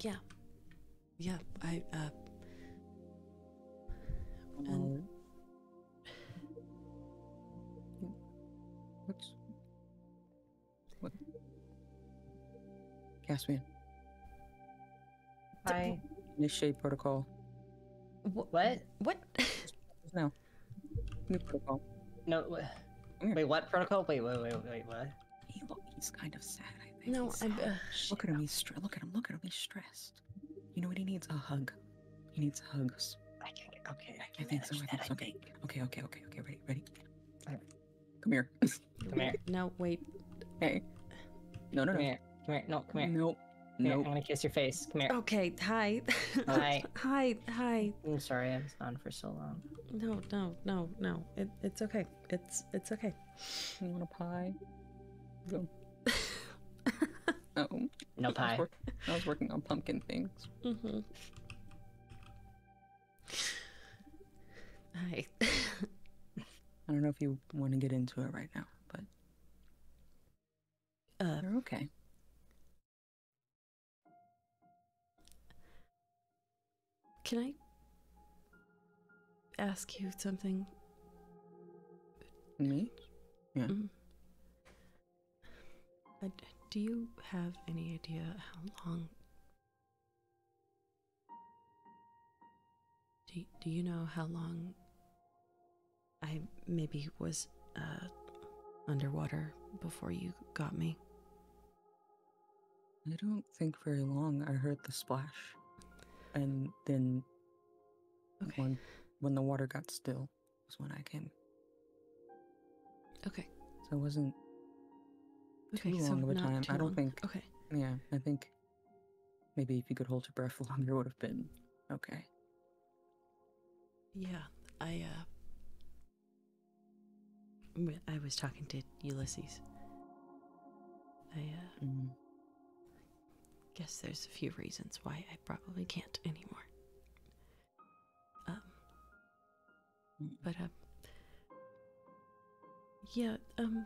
Yeah. Yeah, and what? Caspian. Hi. Initiate protocol. What? What? No. New protocol. No. Wait, what protocol? Wait, what? He's kind of sad, I think. No, I'm. Look at him. Look at him. He's stressed. You know what he needs? A hug. He needs hugs. I can't get. Okay, I think so. I think. Okay. Ready? Come here. Come here. No, wait. Hey. No. Come here. No, come here. Nope. Here, I'm gonna kiss your face. Come here. Okay, hi. Hi. Hi. I'm sorry I was gone for so long. No. It's okay. It's okay. You want a pie? Go. Oh. No pie. I was working on pumpkin things. Mm-hmm. Hi. I don't know if you want to get into it right now, but you're okay. Can I ask you something? Me? Yeah. Mm-hmm. Do you have any idea how long? Do you know how long I maybe was underwater before you got me? I don't think very long. I heard the splash, and then when the water got still was when I came. Okay. So it wasn't too long of a time. I don't think. Okay. Yeah, I think maybe if you could hold your breath longer, would have been okay. Yeah, I was talking to Ulysses. guess there's a few reasons why I probably can't anymore. But yeah, I'm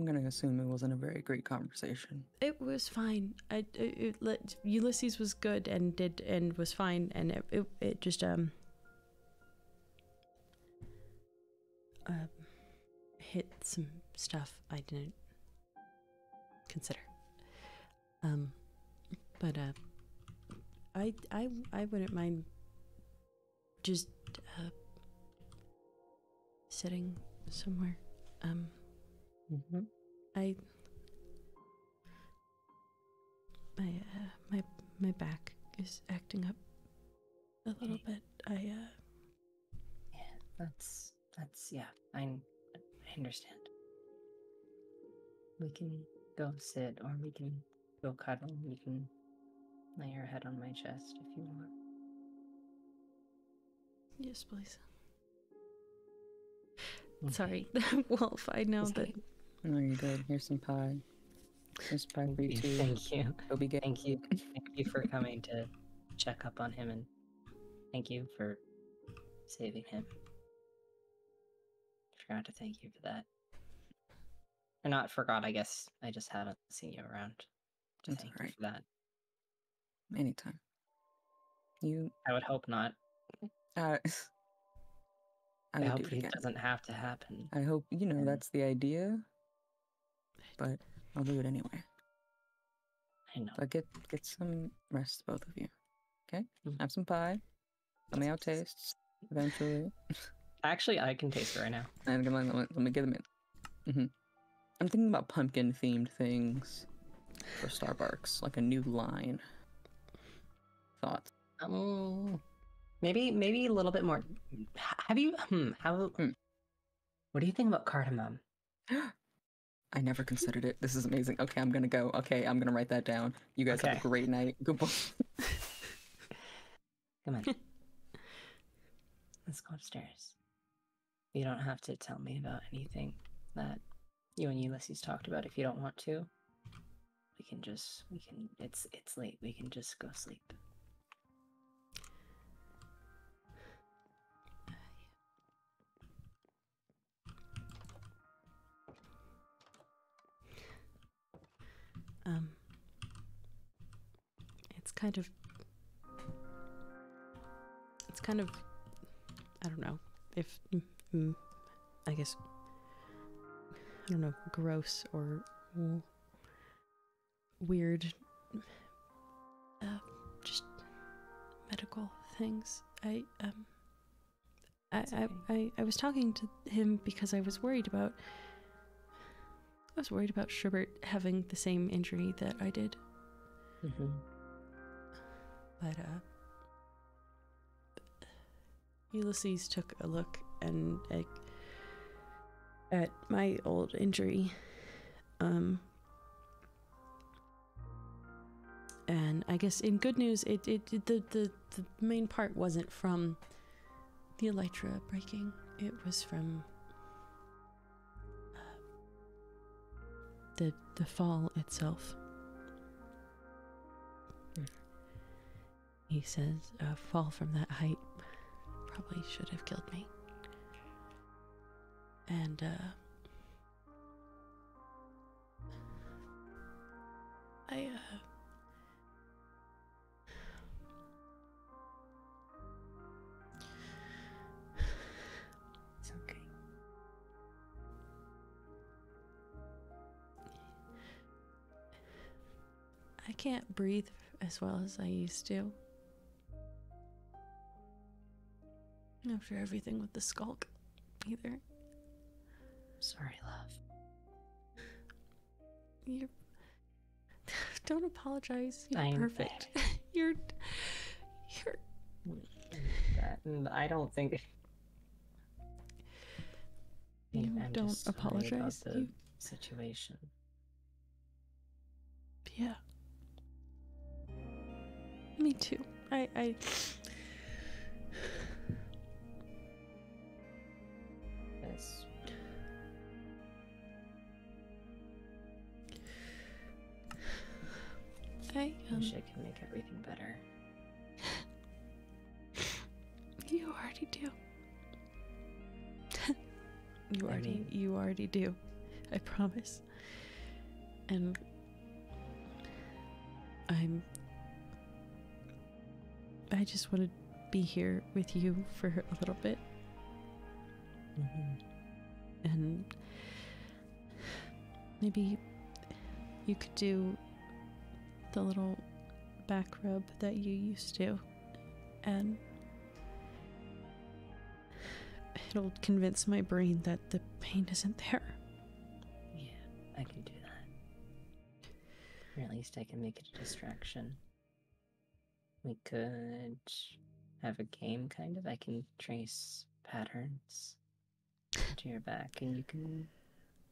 gonna assume it wasn't a very great conversation. it was fine. Ulysses was good and was fine, and it just hit some stuff I didn't consider. But I wouldn't mind just sitting somewhere. My back is acting up a little bit. Yeah, that's yeah. I understand. We can go sit, or we can go cuddle. You can lay your head on my chest if you want. Yes, please. Okay. Sorry, Wolf. I know that. No, you're good. Here's some pie. Here's pie for you too. Thank you. Go be good. Thank you. Thank you for coming to check up on him, and thank you for saving him. Forgot to thank you for that. Or not forgot, I guess. I just haven't seen you around to That's thank you alright. for that. Anytime. You. I would hope not. I I would hope do it it again. doesn't have to happen. I hope Yeah. that's the idea. But I'll do it anyway. I know. But get some rest, both of you. Okay? Mhm. Have some pie. Let me out tastes eventually. Actually, I can taste it right now. And let me get them in. I'm thinking about pumpkin themed things for Starbucks, like a new line. Thoughts? Maybe a little bit more. Have you? What do you think about cardamom? I never considered it. This is amazing. Okay, I'm gonna go. Okay, I'm gonna write that down. You guys have Okay. a great night. Goodbye. Come on. Let's go upstairs. You don't have to tell me about anything that you and Ulysses talked about if you don't want to. It's late. We can just go sleep. It's kind of, I don't know, if, I guess, I don't know, gross or weird, just medical things. I was talking to him because I was worried about Schubert having the same injury that I did. But Ulysses took a look and at my old injury, and I guess in good news, the main part wasn't from the elytra breaking. It was from the fall itself. He says a fall from that height probably should have killed me. And It's okay. I can't breathe as well as I used to. After everything with the skulk, either. Sorry, love. You don't apologize. You're I'm perfect. You're. I don't think. You I'm don't just sorry about apologize. the situation. Yeah. Me too. I Yes. getting better. You already do. I mean- You already do. I promise. And I just want to be here with you for a little bit. And maybe you could do the little back rub that you used to, and it'll convince my brain that the pain isn't there. Yeah, I can do that. Or at least I can make it a distraction. We could have a game, kind of. I can trace patterns to your back, and you can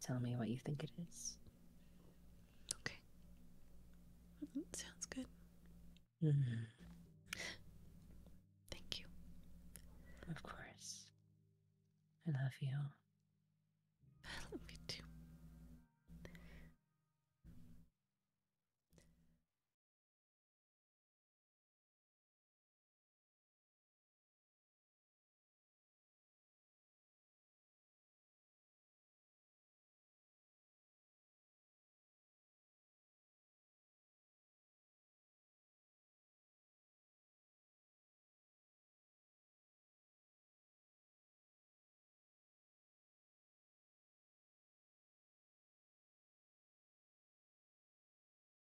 tell me what you think it is. Okay. Sounds good. Thank you. Of course. I love you.